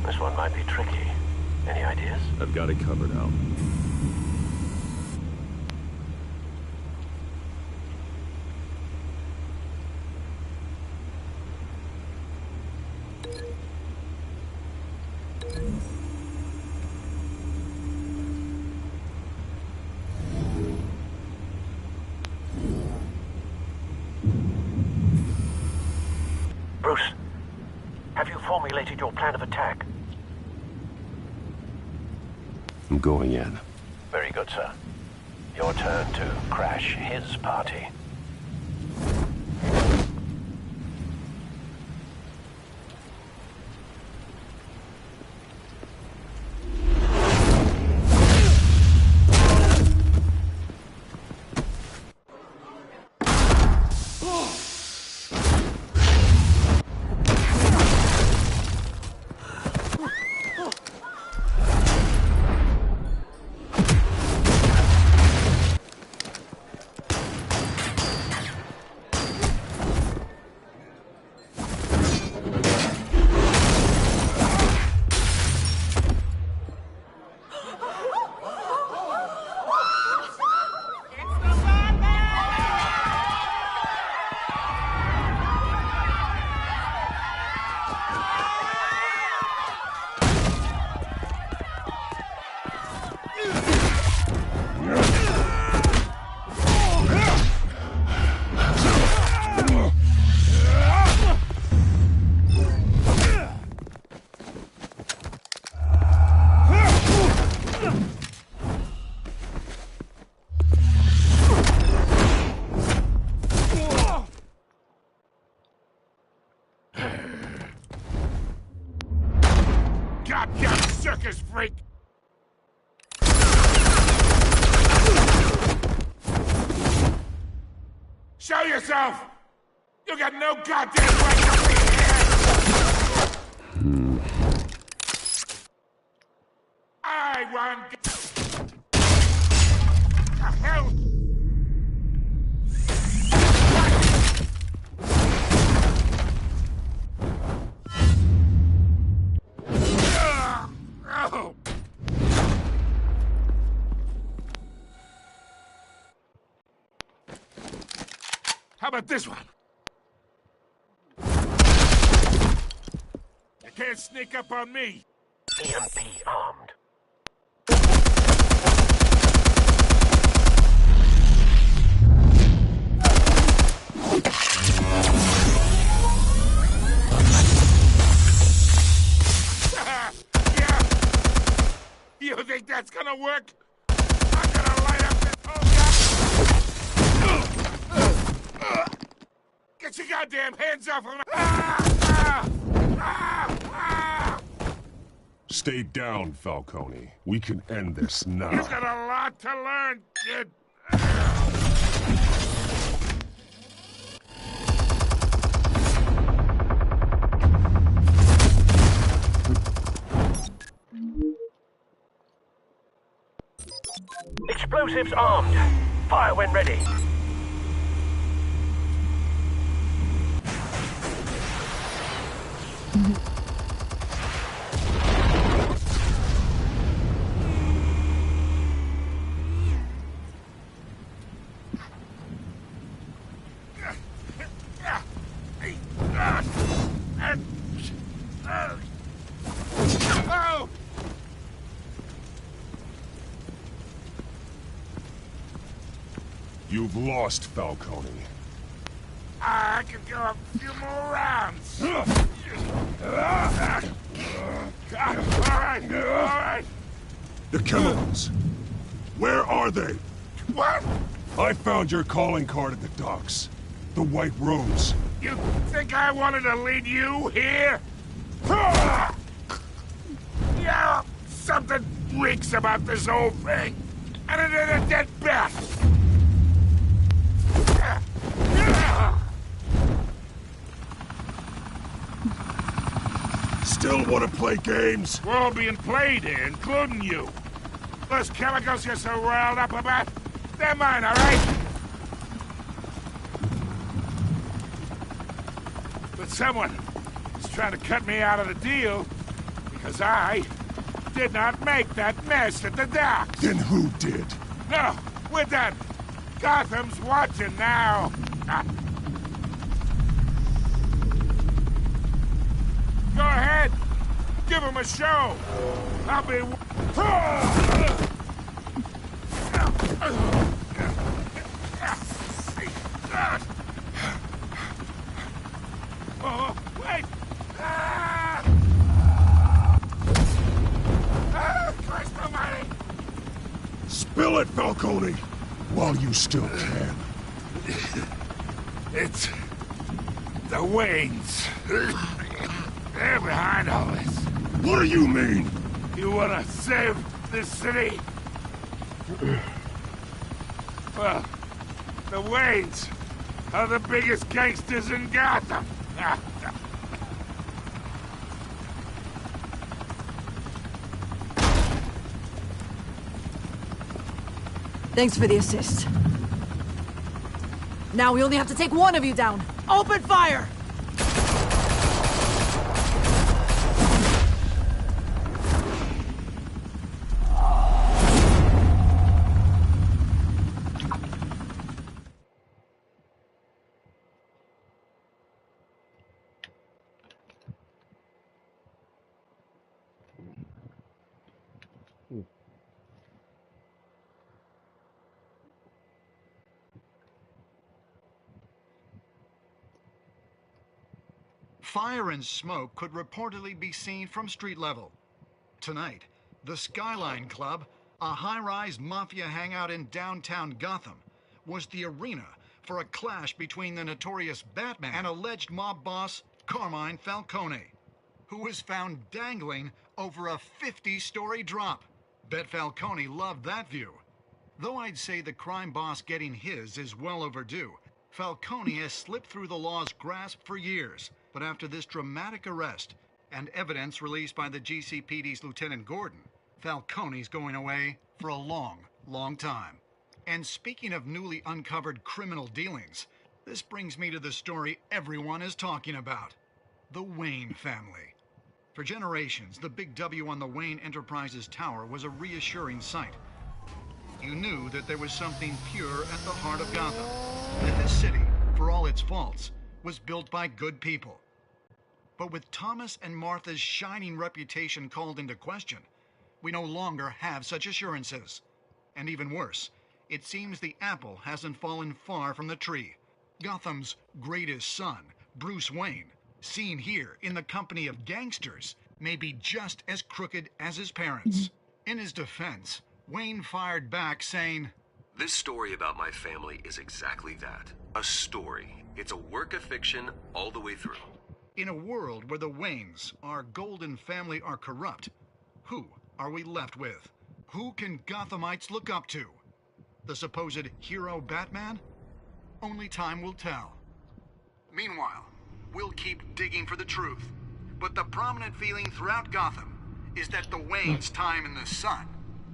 Speaker 19: This one might be tricky. Any ideas?
Speaker 1: I've got it covered, Al.
Speaker 19: Bruce, have you formulated your plan of attack?
Speaker 1: I'm going in.
Speaker 19: Very good, sir. Your turn to crash his party.
Speaker 11: You circus freak! Show yourself! You got no goddamn right to be here! I want... The hell? Oh. How about this one? You can't sneak up on me.
Speaker 19: EMP armed.
Speaker 11: Yeah. You think that's gonna work? I'm gonna light up this whole guy. Get your goddamn hands off of me!
Speaker 20: Stay down, Falcone. We can end this now.
Speaker 11: You've got a lot to learn, kid.
Speaker 19: Explosives armed. Fire when ready.
Speaker 11: Oh!
Speaker 20: You've lost, Falcone.
Speaker 11: I could go a few more rounds. All right.
Speaker 20: The chemicals. Where are they?
Speaker 11: What?
Speaker 20: I found your calling card at the docks. The White Rose.
Speaker 11: You think I wanted to lead you here? Yeah, something reeks about this whole thing. And it is a dead bat.
Speaker 20: Still want to play games?
Speaker 11: We're all being played here, including you. Those chemicals you're so riled up about, they're mine, all right? But someone is trying to cut me out of the deal because I did not make that mess at the docks.
Speaker 20: Then who did?
Speaker 11: No, we're done. Gotham's watching now. Go ahead. Give him a show. I'll be... Oh, wait! Christ almighty!
Speaker 20: Spill it, Falcone, while you still can.
Speaker 11: It's... the Waynes. They're behind all this.
Speaker 20: What do you mean?
Speaker 11: You wanna save this city? Well, the Waynes are the biggest gangsters in Gotham.
Speaker 18: Thanks for the assist. Now we only have to take one of you down. Open fire!
Speaker 10: Fire and smoke could reportedly be seen from street level. Tonight, the Skyline Club, a high-rise mafia hangout in downtown Gotham, was the arena for a clash between the notorious Batman and alleged mob boss Carmine Falcone, who was found dangling over a 50-story drop. Bet Falcone loved that view. Though I'd say the crime boss getting his is well overdue, Falcone has slipped through the law's grasp for years. But after this dramatic arrest and evidence released by the GCPD's Lieutenant Gordon, Falcone's going away for a long, long time. And speaking of newly uncovered criminal dealings, this brings me to the story everyone is talking about. The Wayne family. For generations, the big W on the Wayne Enterprises tower was a reassuring sight. You knew that there was something pure at the heart of Gotham. That this city, for all its faults, was built by good people. But with Thomas and Martha's shining reputation called into question, we no longer have such assurances. And even worse, it seems the apple hasn't fallen far from the tree. Gotham's greatest son, Bruce Wayne, seen here in the company of gangsters, may be just as crooked as his parents. In his defense, Wayne fired back saying,
Speaker 1: "This story about my family is exactly that. A story. It's a work of fiction all the way through."
Speaker 10: In a world where the Waynes, our golden family, are corrupt, who are we left with? Who can Gothamites look up to? The supposed hero Batman? Only time will tell. Meanwhile, we'll keep digging for the truth. But the prominent feeling throughout Gotham is that the Waynes' time in the sun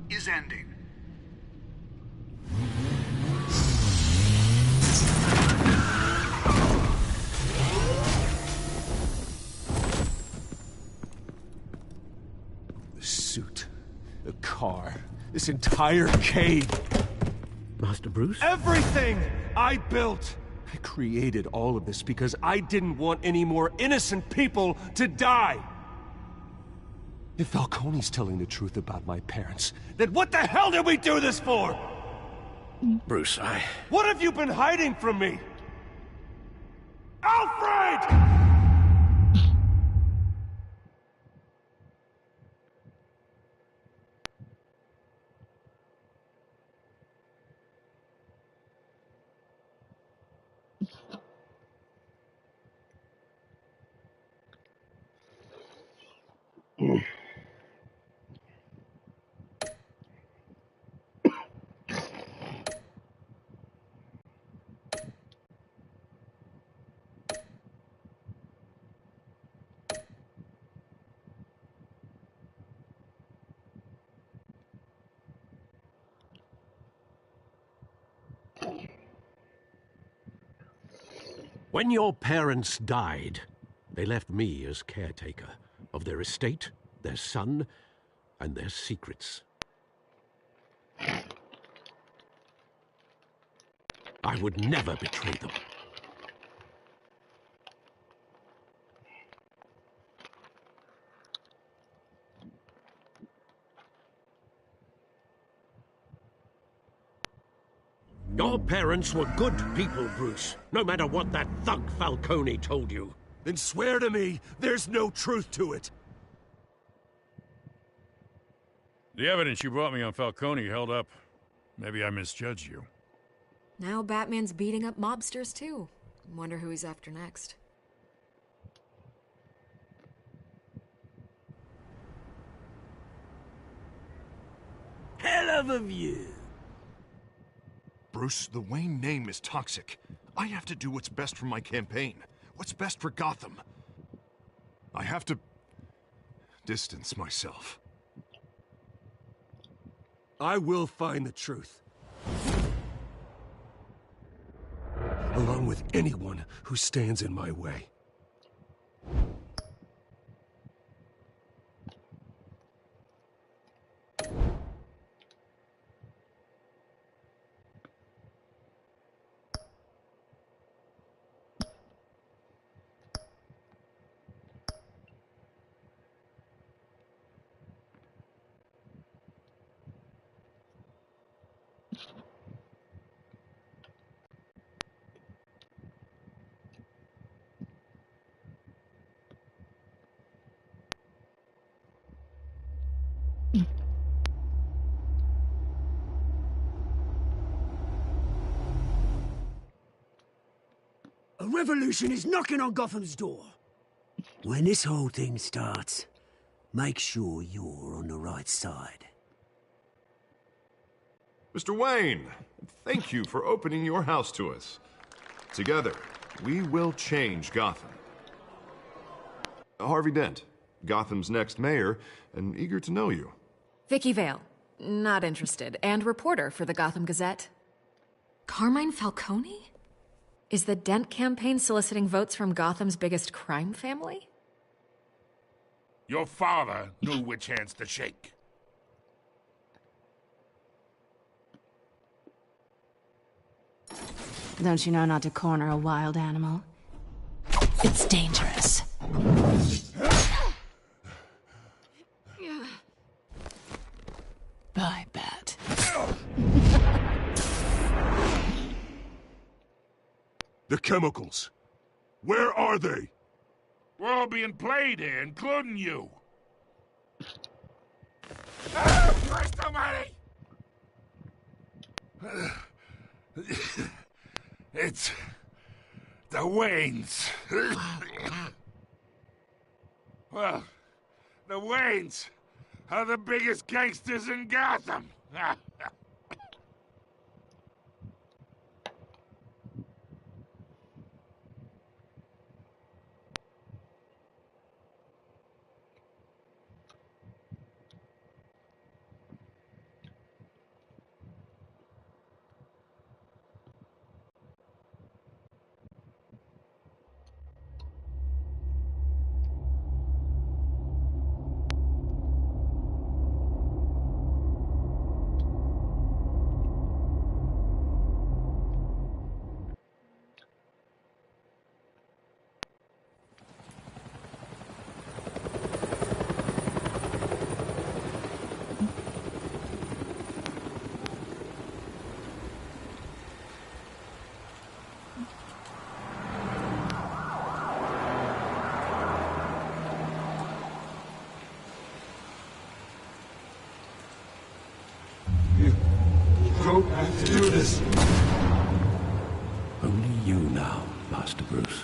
Speaker 10: is ending.
Speaker 20: The suit, the car, this entire cave.
Speaker 7: Master Bruce?
Speaker 1: Everything I built! I created all of this because I didn't want any more innocent people to die! If Falcone's telling the truth about my parents, then what the hell did we do this for?
Speaker 7: Bruce,
Speaker 1: What have you been hiding from me? Alfred!
Speaker 7: When your parents died, they left me as caretaker of their estate, their son, and their secrets. I would never betray them. Your parents were good people, Bruce, no matter what that thug Falcone told you.
Speaker 1: Then swear to me there's no truth to it.
Speaker 4: The evidence you brought me on Falcone held up. Maybe I misjudged you.
Speaker 17: Now Batman's beating up mobsters, too. Wonder who he's after next.
Speaker 2: Hell of a view.
Speaker 9: Bruce, the Wayne name is toxic. I have to do what's best for my campaign. What's best for Gotham. I have to distance myself.
Speaker 1: I will find the truth. Along with anyone who stands in my way.
Speaker 2: A revolution is knocking on Gotham's door. When this whole thing starts, Make sure you're on the right side.
Speaker 9: Mr. Wayne, thank you for opening your house to us. Together, we will change Gotham. Harvey Dent, Gotham's next mayor, and eager to know you.
Speaker 17: Vicky Vale, not interested, and reporter for the Gotham Gazette. Carmine Falcone? Is the Dent campaign soliciting votes from Gotham's biggest crime family?
Speaker 11: Your father knew which hands to shake.
Speaker 5: Don't you know not to corner a wild animal? It's dangerous. Bye, Bat.
Speaker 20: The chemicals. Where are they?
Speaker 11: We're all being played here, including you. Christ almighty! It's the Waynes. Well, the Waynes are the biggest gangsters in Gotham.
Speaker 20: Don't have to do this.
Speaker 7: Only you now, Master Bruce.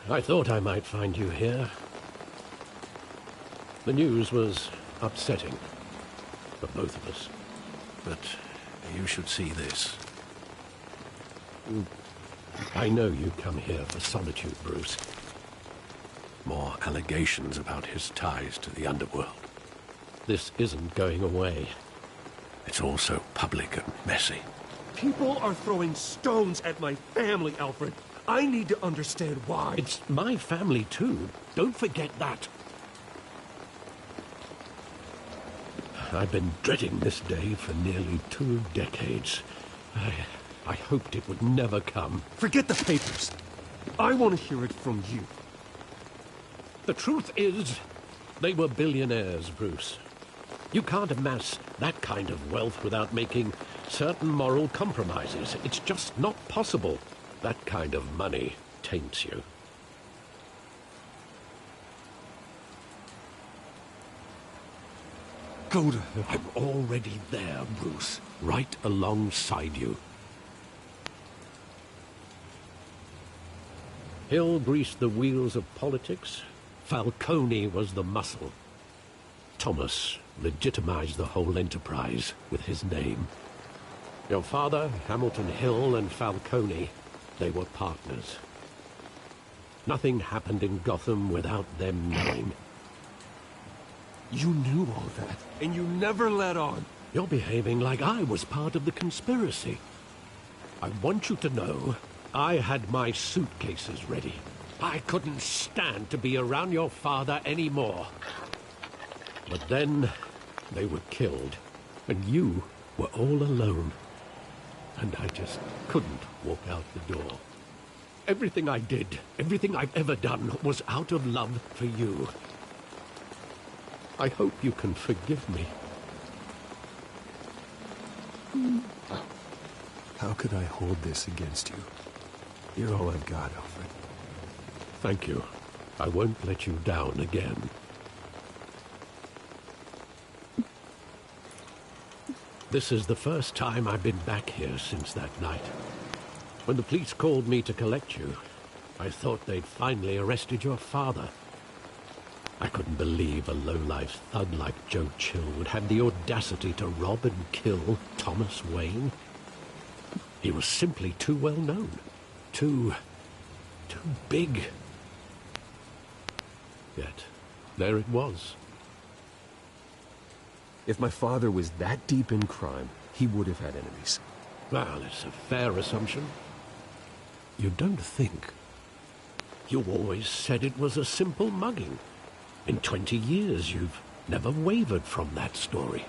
Speaker 7: I thought I might find you here. The news was upsetting for both of us. But you should see this. I know you come here for solitude, Bruce. More allegations about his ties to the underworld. This isn't going away. It's all so public and messy.
Speaker 13: People are throwing stones at my family, Alfred. I need to understand why.
Speaker 7: It's my family, too. Don't forget that. I've been dreading this day for nearly 2 decades. I hoped it would never come.
Speaker 13: Forget the papers. I want to hear it from you.
Speaker 7: The truth is, they were billionaires, Bruce. You can't amass that kind of wealth without making certain moral compromises. It's just not possible. That kind of money taints you.
Speaker 13: Go to hell.
Speaker 7: I'm already there, Bruce. Right alongside you. Hill greased the wheels of politics. Falcone was the muscle. Thomas legitimized the whole enterprise with his name. Your father, Hamilton Hill, and Falcone, they were partners. Nothing happened in Gotham without them knowing.
Speaker 13: You knew all that, and you never let on.
Speaker 7: You're behaving like I was part of the conspiracy. I want you to know I had my suitcases ready. I couldn't stand to be around your father anymore. But then they were killed, and you were all alone. And I just couldn't walk out the door. Everything I did, everything I've ever done, was out of love for you. I hope you can forgive me.
Speaker 13: How could I hold this against you? You're all I've got, Alfred.
Speaker 7: Thank you. I won't let you down again. This is the first time I've been back here since that night. When the police called me to collect you, I thought they'd finally arrested your father. I couldn't believe a low-life thug like Joe Chill would have the audacity to rob and kill Thomas Wayne. He was simply too well known. Too big. Yet, there it was.
Speaker 1: If my father was that deep in crime, he would have had enemies.
Speaker 7: Well, it's a fair assumption. You don't think? You always said it was a simple mugging. In 20 years, you've never wavered from that story.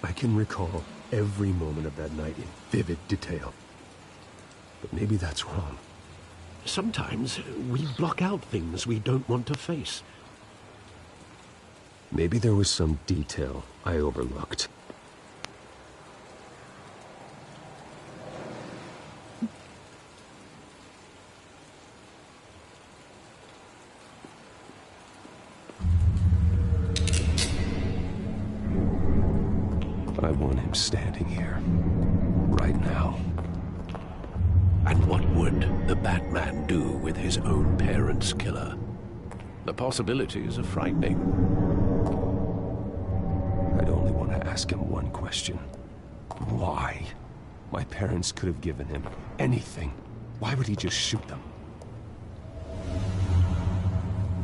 Speaker 1: I can recall every moment of that night in vivid detail. But maybe that's wrong.
Speaker 7: Sometimes we block out things we don't want to face.
Speaker 1: Maybe there was some detail I overlooked. I want him standing here, right now.
Speaker 7: And what would the Batman do with his own parents' killer? The possibilities are frightening.
Speaker 1: I'd only want to ask him one question. Why? My parents could have given him anything. Why would he just shoot them?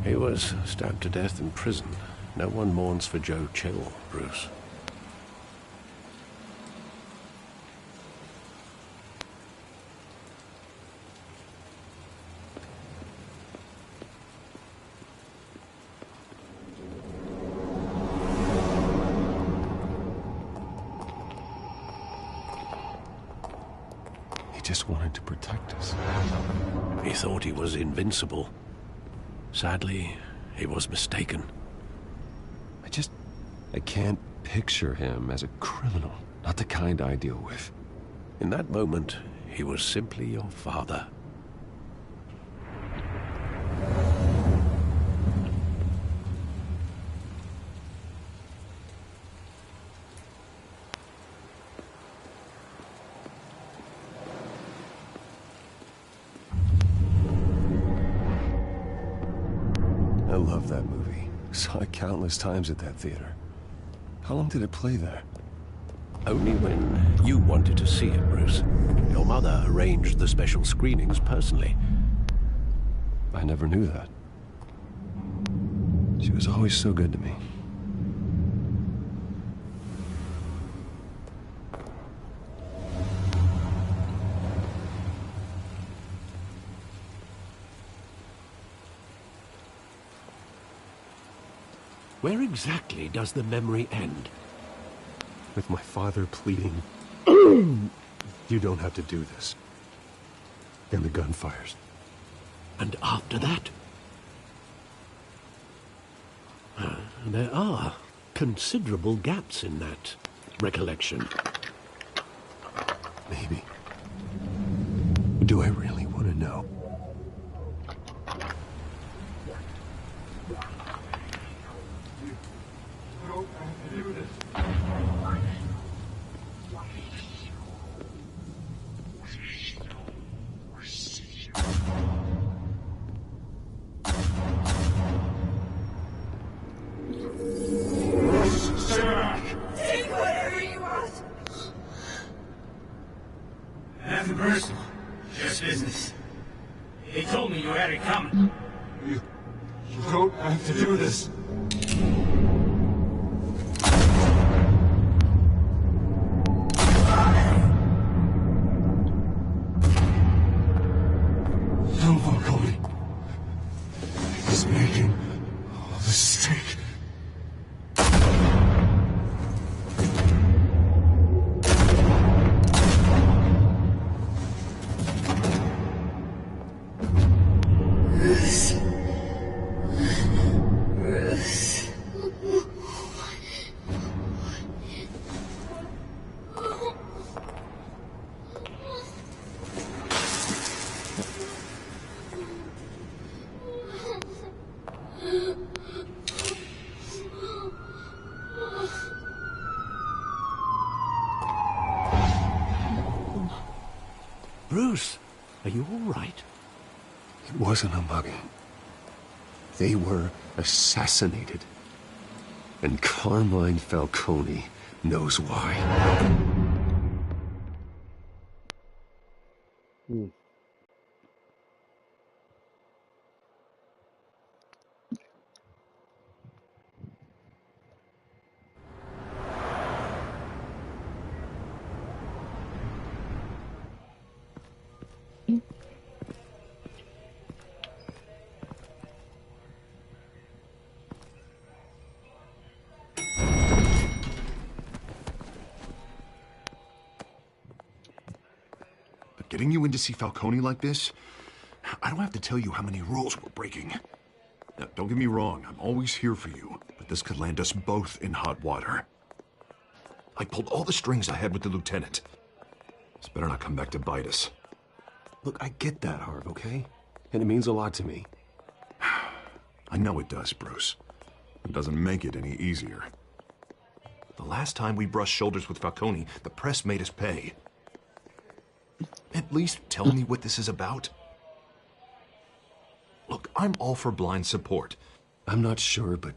Speaker 7: He was stabbed to death in prison. No one mourns for Joe Chill, Bruce.
Speaker 1: He just wanted to protect us.
Speaker 7: He thought he was invincible. Sadly, he was mistaken.
Speaker 1: I can't picture him as a criminal. Not the kind I deal with.
Speaker 7: In that moment, he was simply your father.
Speaker 1: I love that movie. Saw it countless times at that theater. How long did it play there?
Speaker 7: Only when you wanted to see it, Bruce. Your mother arranged the special screenings personally.
Speaker 1: I never knew that. She was always so good to me.
Speaker 7: Where exactly does the memory end?
Speaker 1: With my father pleading, you don't have to do this. And the gun fires.
Speaker 7: And after that? There are considerable gaps in that recollection.
Speaker 1: Maybe. Do I really want to know?
Speaker 2: Take whatever you want. Nothing personal. Just business. They told me you had it coming. You don't have to do this. No, Falcone. He's making a mistake. Bruce.
Speaker 7: Bruce, are you all right?
Speaker 1: It wasn't a mugging. They were assassinated. And Carmine Falcone knows why.
Speaker 9: Getting you in to see Falcone like this, I don't have to tell you how many rules we're breaking. Now, don't get me wrong, I'm always here for you, but this could land us both in hot water. I pulled all the strings I had with the lieutenant. This better not come back to bite us.
Speaker 1: Look, I get that, Harv, okay? And it means a lot to me.
Speaker 9: I know it does, Bruce. It doesn't make it any easier. The last time we brushed shoulders with Falcone, the press made us pay. At least tell me what this is about. Look, I'm all for blind support.
Speaker 1: I'm not sure, but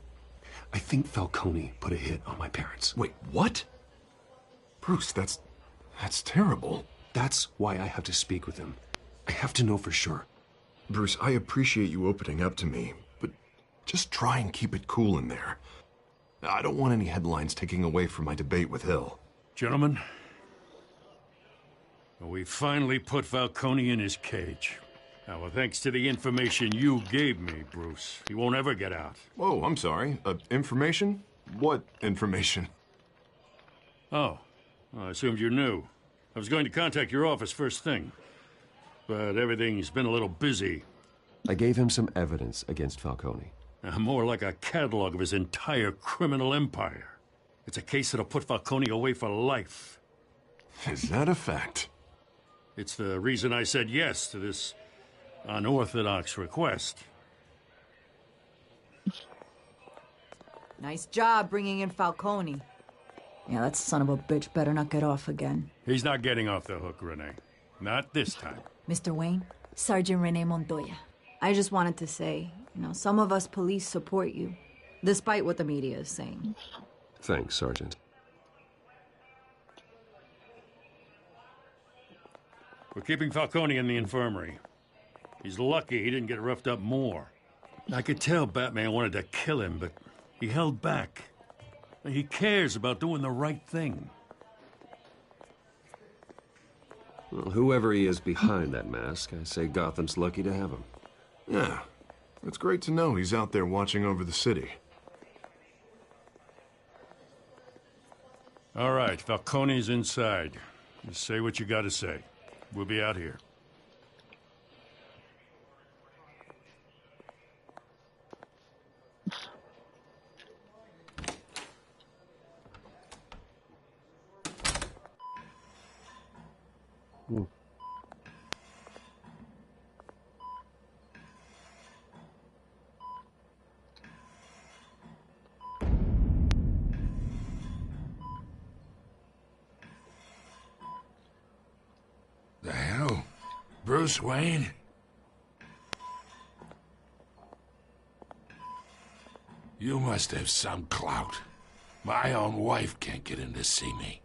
Speaker 1: I think Falcone put a hit on my parents.
Speaker 9: Wait, what? Bruce, that's terrible.
Speaker 1: That's why I have to speak with him. I have to know for sure.
Speaker 9: Bruce, I appreciate you opening up to me, but just try and keep it cool in there. I don't want any headlines taking away from my debate with Hill.
Speaker 21: Gentlemen, we finally put Falcone in his cage. Now, well, thanks to the information you gave me, Bruce, he won't ever get out.
Speaker 9: Whoa, I'm sorry. Information? What information?
Speaker 21: Oh, well, I assumed you knew. I was going to contact your office first thing, but everything's been a little busy.
Speaker 1: I gave him some evidence against Falcone.
Speaker 21: More like a catalog of his entire criminal empire. It's a case that'll put Falcone away for life.
Speaker 9: Is that a fact?
Speaker 21: It's the reason I said yes to this unorthodox request.
Speaker 18: Nice job bringing in Falcone. Yeah, that son of a bitch better not get off again.
Speaker 21: He's not getting off the hook, Renee. Not this time.
Speaker 18: Mr. Wayne, Sergeant Renee Montoya. I just wanted to say, some of us police support you, despite what the media is saying.
Speaker 1: Thanks, Sergeant.
Speaker 21: We're keeping Falcone in the infirmary. He's lucky he didn't get roughed up more. I could tell Batman wanted to kill him, but he held back. He cares about doing the right thing.
Speaker 1: Well, whoever he is behind that mask, I say Gotham's lucky to have him.
Speaker 9: Yeah, it's great to know he's out there watching over the city.
Speaker 21: All right, Falcone's inside. Just say what you gotta say. We'll be out here.
Speaker 11: The hell? Bruce Wayne? You must have some clout. My own wife can't get in to see me.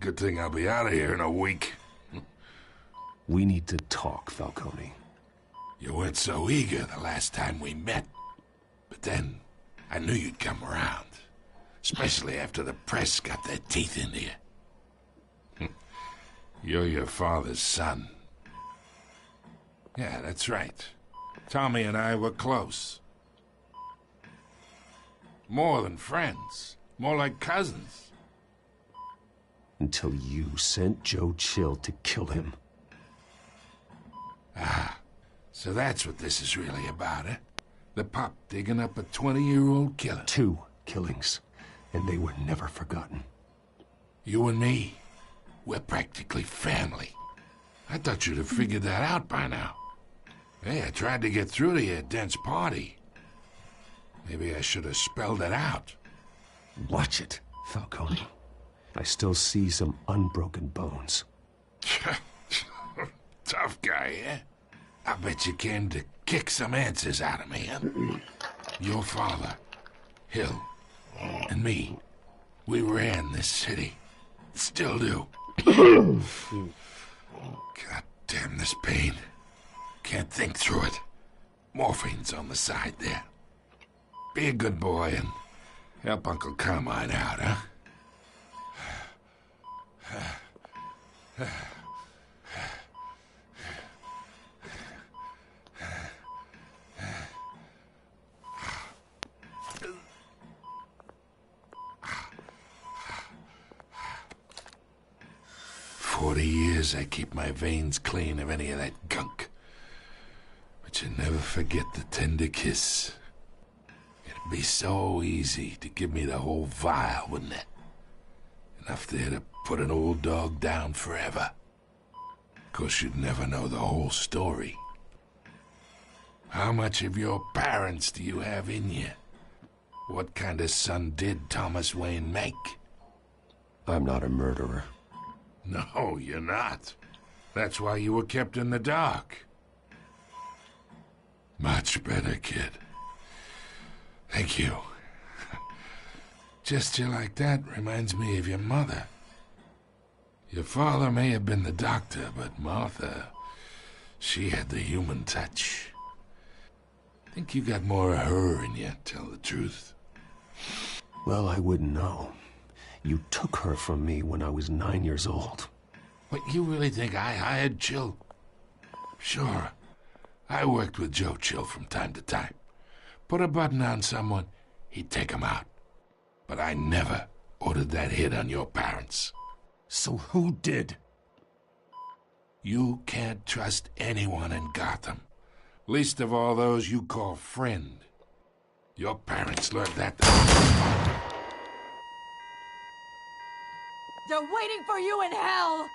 Speaker 11: Good thing I'll be out of here in a week.
Speaker 1: We need to talk, Falcone.
Speaker 11: You weren't so eager the last time we met. But then, I knew you'd come around. Especially after the press got their teeth into you. You're your father's son. Yeah, that's right. Tommy and I were close. More than friends. More like cousins.
Speaker 1: Until you sent Joe Chill to kill him.
Speaker 11: Ah, so that's what this is really about, eh? The pup digging up a 20-year-old killer.
Speaker 1: 2 killings, and they were never forgotten.
Speaker 11: You and me, we're practically family. I thought you'd have figured that out by now. Hey, I tried to get through to you at Dent's party. Maybe I should have spelled it out.
Speaker 1: Watch it, Falcone. I still see some unbroken bones.
Speaker 11: Tough guy, eh? I bet you came to kick some answers out of me, huh? Your father, Hill, and me, we ran this city. Still do. God damn this pain. Can't think through it. Morphine's on the side there. Be a good boy and help Uncle Carmine out, huh? 40 years I keep my veins clean of any of that gunk. But you never forget the tender kiss. It'd be so easy to give me the whole vial, wouldn't it? Enough there to put an old dog down forever. Of course, you'd never know the whole story. How much of your parents do you have in you? What kind of son did Thomas Wayne make?
Speaker 1: I'm not a murderer.
Speaker 11: No, you're not. That's why you were kept in the dark. Much better, kid. Thank you. Gesture like that reminds me of your mother. Your father may have been the doctor, but Martha, she had the human touch. Think you got more of her in you, tell the truth.
Speaker 1: Well, I wouldn't know. You took her from me when I was 9 years old.
Speaker 11: What, you really think I hired Chill? Sure. I worked with Joe Chill from time to time. Put a button on someone, he'd take him out. But I never ordered that hit on your parents.
Speaker 13: So who did?
Speaker 11: You can't trust anyone in Gotham. Least of all those you call friend. Your parents learned that.
Speaker 18: They're waiting for you in hell!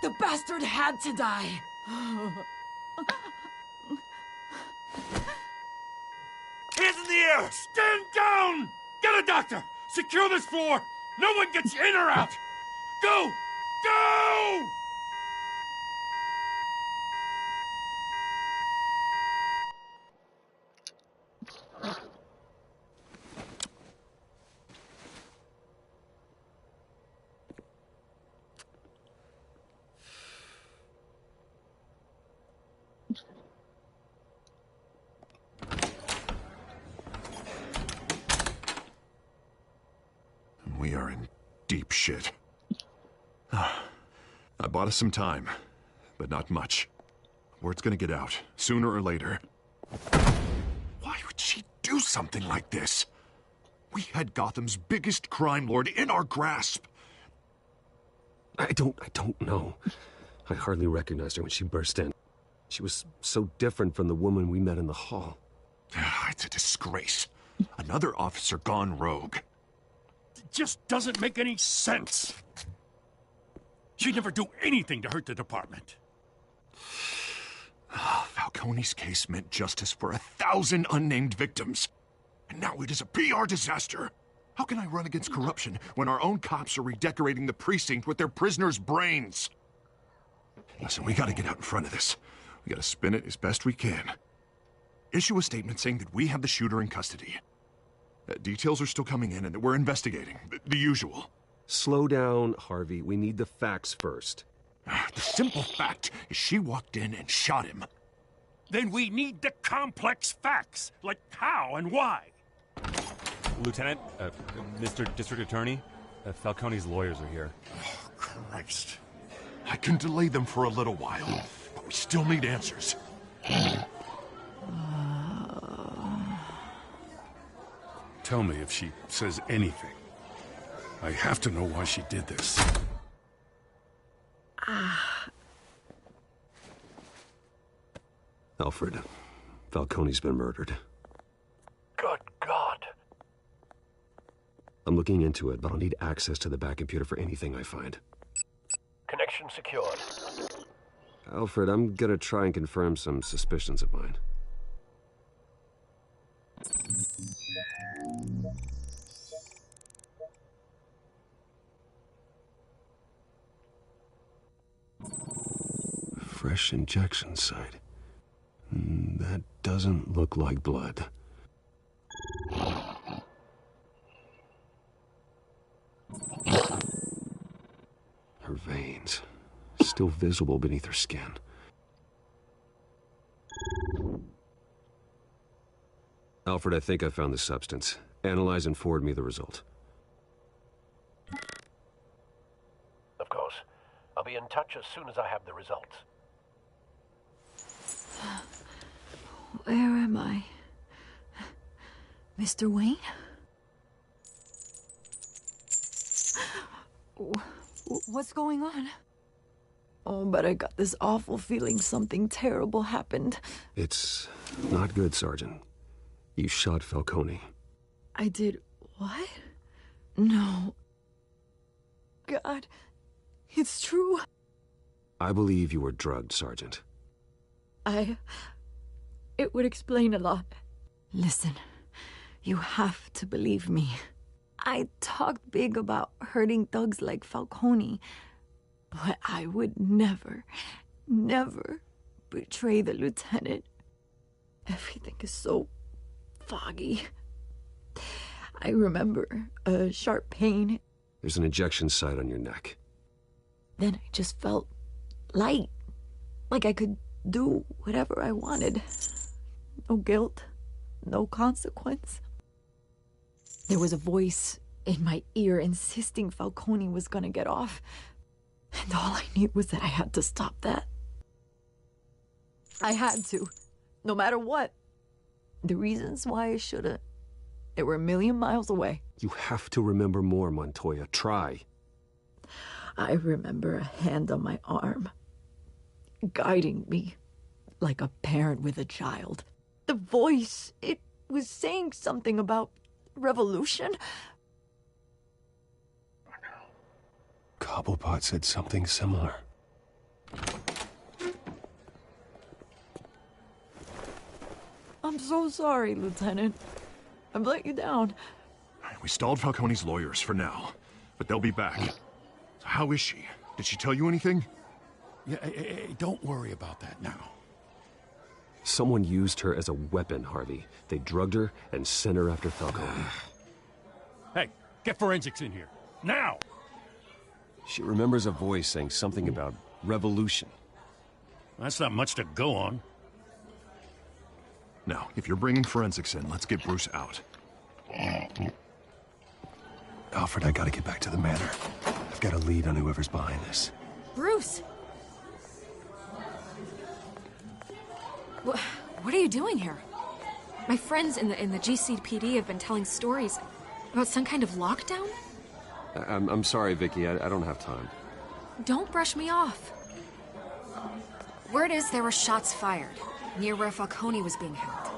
Speaker 18: The bastard had to die!
Speaker 13: Hands in the air! Stand down! Get a doctor! Secure this floor! No one gets in or out! Go! Go!
Speaker 9: We are in deep shit. I bought us some time, but not much. Word's gonna get out, sooner or later. Why would she do something like this? We had Gotham's biggest crime lord in our grasp.
Speaker 1: I don't know. I hardly recognized her when she burst in. She was so different from the woman we met in the hall.
Speaker 9: It's a disgrace. Another officer gone rogue.
Speaker 13: It just doesn't make any sense. She'd never do anything to hurt the department.
Speaker 9: Falcone's case meant justice for 1,000 unnamed victims. And now it is a PR disaster. How can I run against corruption when our own cops are redecorating the precinct with their prisoners' brains? Listen, we gotta get out in front of this. We gotta spin it as best we can. Issue a statement saying that we have the shooter in custody. Details are still coming in and that we're investigating. The usual.
Speaker 1: Slow down, Harvey. We need the facts first.
Speaker 9: The simple fact is she walked in and shot him.
Speaker 13: Then we need the complex facts, like how and why.
Speaker 14: Lieutenant, Mr. District Attorney, Falcone's lawyers are here.
Speaker 9: Oh, Christ. I can delay them for a little while, but we still need answers.
Speaker 11: Tell me if she says anything. I have to know why she did this.
Speaker 1: Alfred, Falcone's been murdered.
Speaker 19: Good God.
Speaker 1: I'm looking into it, but I'll need access to the back computer for anything I find.
Speaker 19: Connection secured.
Speaker 1: Alfred, I'm gonna try and confirm some suspicions of mine. fresh injection site. That doesn't look like blood. Her veins, still visible beneath her skin. Alfred, I think I found the substance. Analyze and forward me the result.
Speaker 19: Of course. I'll be in touch as soon as I have the results.
Speaker 18: Where am I? Mr. Wayne? What's going on? Oh, but I got this awful feeling something terrible happened.
Speaker 1: It's not good, Sergeant. You shot Falcone.
Speaker 18: I did what? No. God, it's true.
Speaker 1: I believe you were drugged, Sergeant.
Speaker 18: It would explain a lot. Listen, you have to believe me. I talked big about hurting thugs like Falcone, but I would never, never betray the lieutenant. Everything is so foggy. I remember a sharp pain.
Speaker 1: There's an injection site on your neck.
Speaker 18: Then I just felt light, like I could do whatever I wanted. No guilt, no consequence. There was a voice in my ear insisting Falcone was gonna get off. And all I knew was that I had to stop that. I had to, no matter what. The reasons why I shouldn't, they were a million miles away.
Speaker 1: You have to remember more, Montoya. Try.
Speaker 18: I remember a hand on my arm, guiding me like a parent with a child. The voice, it was saying something about revolution.
Speaker 1: Cobblepot said something similar.
Speaker 18: I'm so sorry, Lieutenant. I've let you down.
Speaker 9: We stalled Falcone's lawyers for now, but they'll be back. So how is she? Did she tell you anything?
Speaker 21: Yeah, don't worry about that now.
Speaker 1: Someone used her as a weapon, Harvey. They drugged her and sent her after Falcone.
Speaker 21: Hey, get forensics in here. Now!
Speaker 1: She remembers a voice saying something about revolution.
Speaker 21: That's not much to go on.
Speaker 9: Now, if you're bringing forensics in, let's get Bruce out.
Speaker 1: Alfred, I gotta get back to the manor. I've got a lead on whoever's behind this.
Speaker 17: Bruce! What are you doing here? My friends in the GCPD have been telling stories about some kind of lockdown?
Speaker 1: I'm sorry, Vicky. I don't have time.
Speaker 17: Don't brush me off. Word is there were shots fired near where Falcone was being held.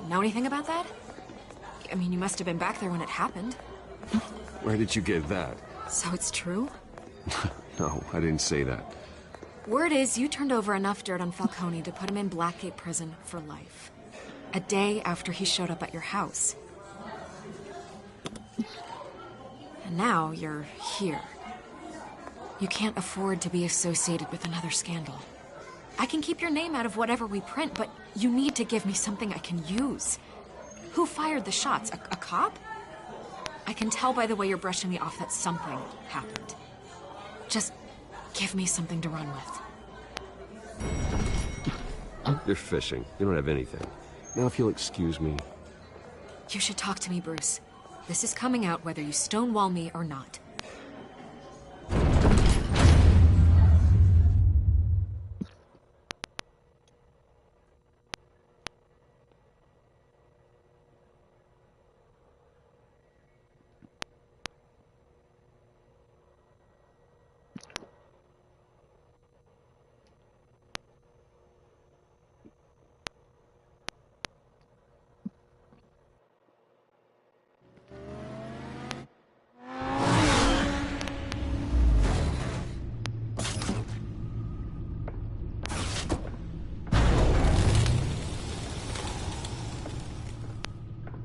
Speaker 17: Know anything about that? I mean, you must have been back there when it happened.
Speaker 1: Where did you get that?
Speaker 17: So it's true?
Speaker 1: No, I didn't say that.
Speaker 17: Word is you turned over enough dirt on Falcone to put him in Blackgate Prison for life. A day after he showed up at your house. And now you're here. You can't afford to be associated with another scandal. I can keep your name out of whatever we print, but you need to give me something I can use. Who fired the shots? A cop? I can tell by the way you're brushing me off that something happened. Just give me something to run with.
Speaker 1: You're fishing. You don't have anything. Now, if you'll excuse me.
Speaker 17: You should talk to me, Bruce. This is coming out whether you stonewall me or not.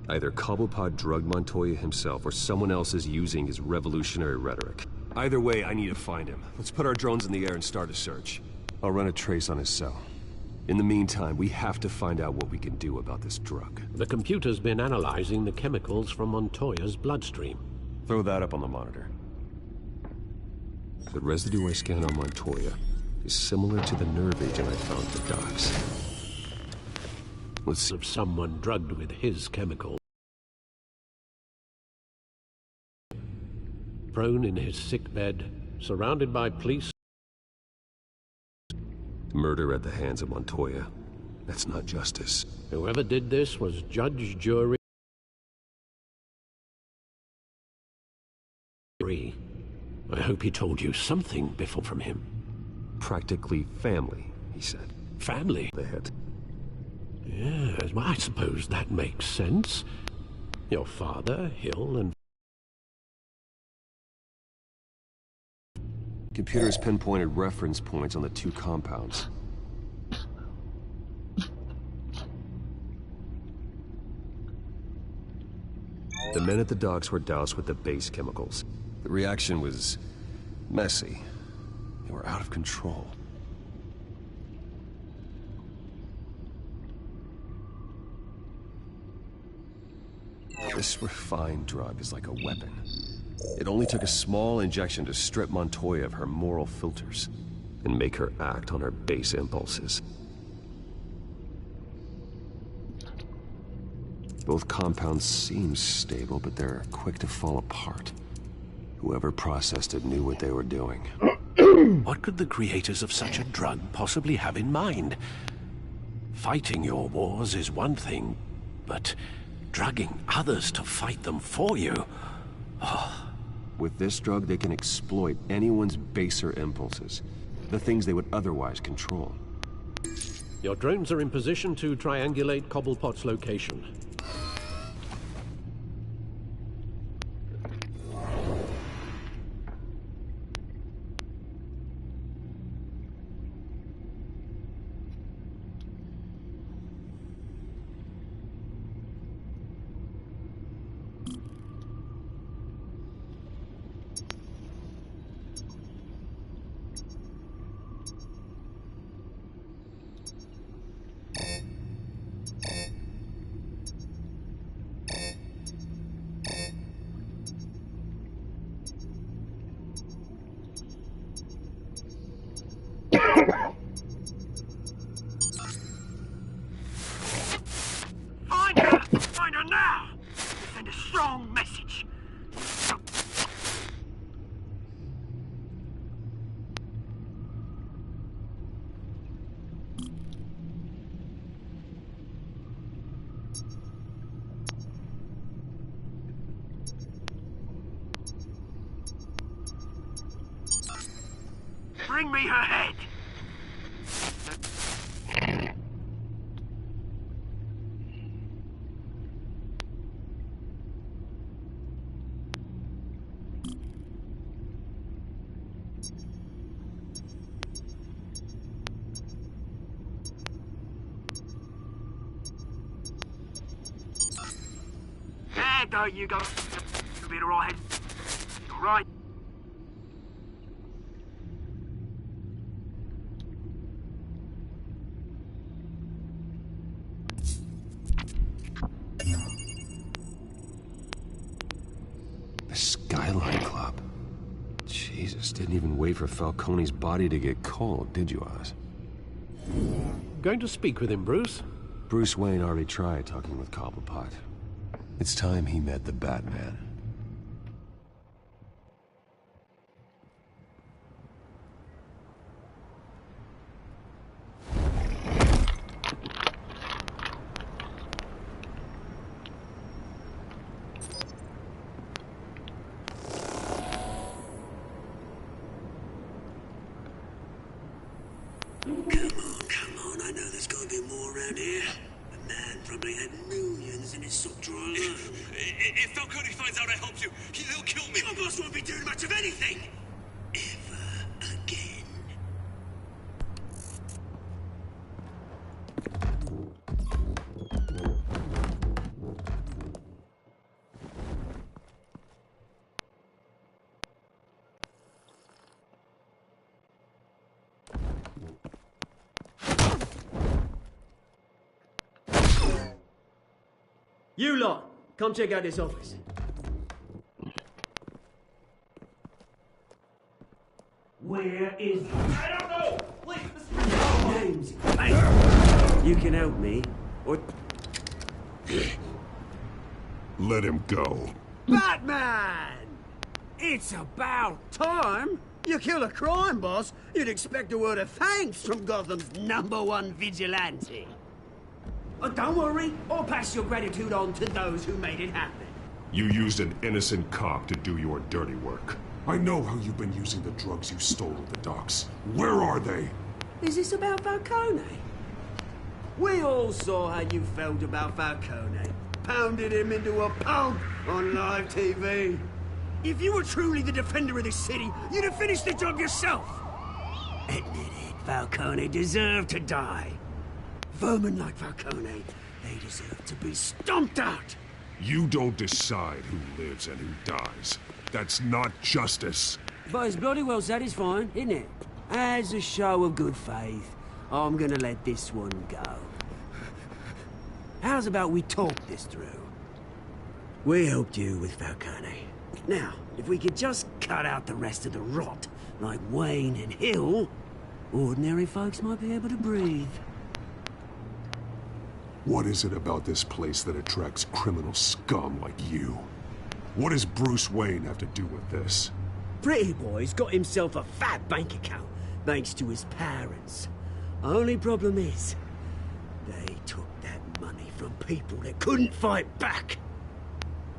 Speaker 1: Either Cobblepot drugged Montoya himself, or someone else is using his revolutionary rhetoric. Either way, I need to find him. Let's put our drones in the air and start a search. I'll run a trace on his cell. In the meantime, we have to find out what we can do about this drug.
Speaker 7: The computer's been analyzing the chemicals from Montoya's bloodstream.
Speaker 1: Throw that up on the monitor. The residue I scanned on Montoya is similar to the nerve agent I found at the docks. Let's see
Speaker 7: if someone drugged with his chemical. Prone in his sickbed, surrounded by police.
Speaker 1: Murder at the hands of Montoya. That's not justice.
Speaker 7: Whoever did this was judge, jury. I hope he told you something before from him.
Speaker 1: Practically family, he said.
Speaker 7: Family?
Speaker 1: The hit.
Speaker 7: Yes, well, I suppose that makes sense. Your father, Hill, and...
Speaker 1: Computer's pinpointed reference points on the two compounds. The men at the docks were doused with the base chemicals. The reaction was messy. They were out of control. This refined drug is like a weapon. It only took a small injection to strip Montoya of her moral filters and make her act on her base impulses. Both compounds seem stable, but they're quick to fall apart. Whoever processed it knew what they were doing.
Speaker 7: What could the creators of such a drug possibly have in mind? Fighting your wars is one thing, but drugging others to fight them for you... Oh.
Speaker 1: With this drug, they can exploit anyone's baser impulses, the things they would otherwise control.
Speaker 7: Your drones are in position to triangulate Cobblepot's location.
Speaker 2: Find her now! Send a strong message. Bring me her head. There you go. You'll be all right. All right.
Speaker 1: The Skyline Club. Jesus, didn't even wait for Falcone's body to get cold, did you, Oz?
Speaker 7: Going to speak with him, Bruce?
Speaker 1: Bruce Wayne already tried talking with Cobblepot. It's time he met the Batman.
Speaker 2: Come on, I know there's gotta be more around here. The man probably had millions in his sock drawer alone. If Falcone finds out I helped you, he'll kill me. Your boss won't be doing much of anything. Ever again.
Speaker 8: You lot, come check out this office. Where is... I don't know! Please, names. Hey, you can help me, or...
Speaker 20: Let him go.
Speaker 8: Batman! It's about time. You kill a crime boss, you'd expect a word of thanks from Gotham's #1 vigilante. Oh, don't worry, I'll pass your gratitude on to those who made it happen.
Speaker 20: You used an innocent cop to do your dirty work. I know how you've been using the drugs you stole at the docks. Where are they?
Speaker 8: Is this about Falcone? We all saw how you felt about Falcone. Pounded him into a pulp on live TV. If you were truly the defender of this city, you'd have finished the job yourself. Admit it, Falcone deserved to die. Vermin like Falcone, they deserve to be stomped out.
Speaker 20: You don't decide who lives and who dies. That's not justice.
Speaker 8: But it's bloody well satisfying, isn't it? As a show of good faith, I'm gonna let this one go. How's about we talk this through? We helped you with Falcone. Now, if we could just cut out the rest of the rot, like Wayne and Hill, ordinary folks might be able to breathe.
Speaker 20: What is it about this place that attracts criminal scum like you? What does Bruce Wayne have to do with this?
Speaker 8: Pretty Boy's got himself a fat bank account, thanks to his parents. Only problem is, they took that money from people that couldn't fight back.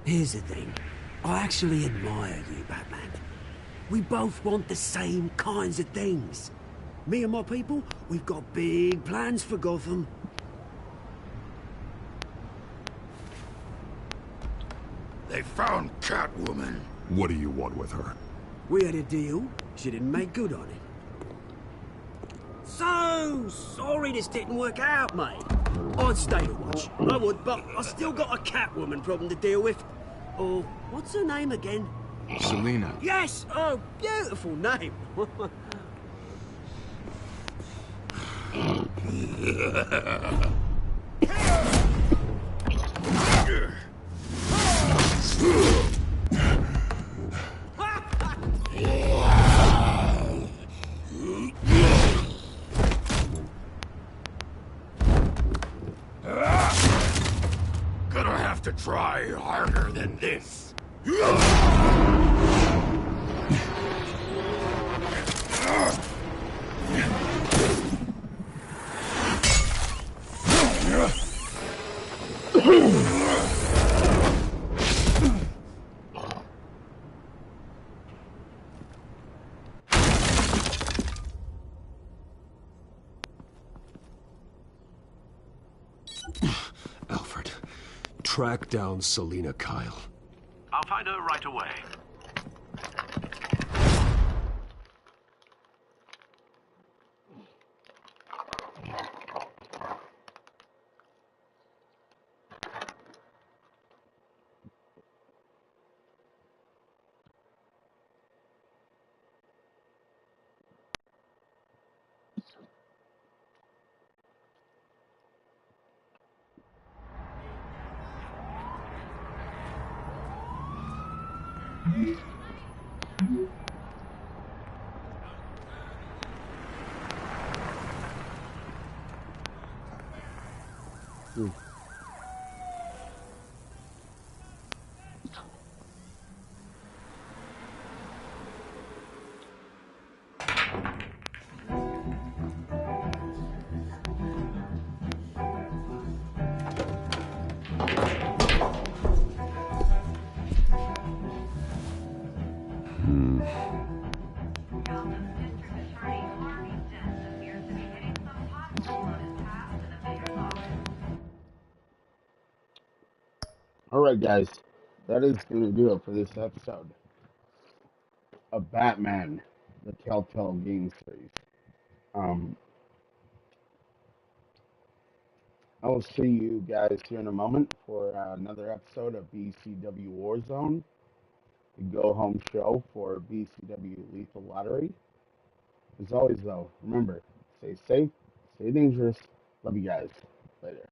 Speaker 8: Here's the thing. I actually admire you, Batman. We both want the same kinds of things. Me and my people, we've got big plans for Gotham.
Speaker 11: They found Catwoman.
Speaker 20: What do you want with her?
Speaker 8: We had a deal. She didn't make good on it. So sorry this didn't work out, mate. I'd stay to watch. I would, but I still got a Catwoman problem to deal with. Oh, what's her name again?
Speaker 3: Selina.
Speaker 8: Yes! Oh, beautiful name.
Speaker 11: Gonna have to try harder than this.
Speaker 20: Alfred, track down Selina Kyle.
Speaker 19: I'll find her right away.
Speaker 12: Alright, guys, that is going to do it for this episode of Batman, the Telltale game series. I will see you guys here in a moment for another episode of BCW Warzone, the go-home show for BCW Lethal Lottery. As always, though, remember, stay safe, stay dangerous. Love you guys. Later.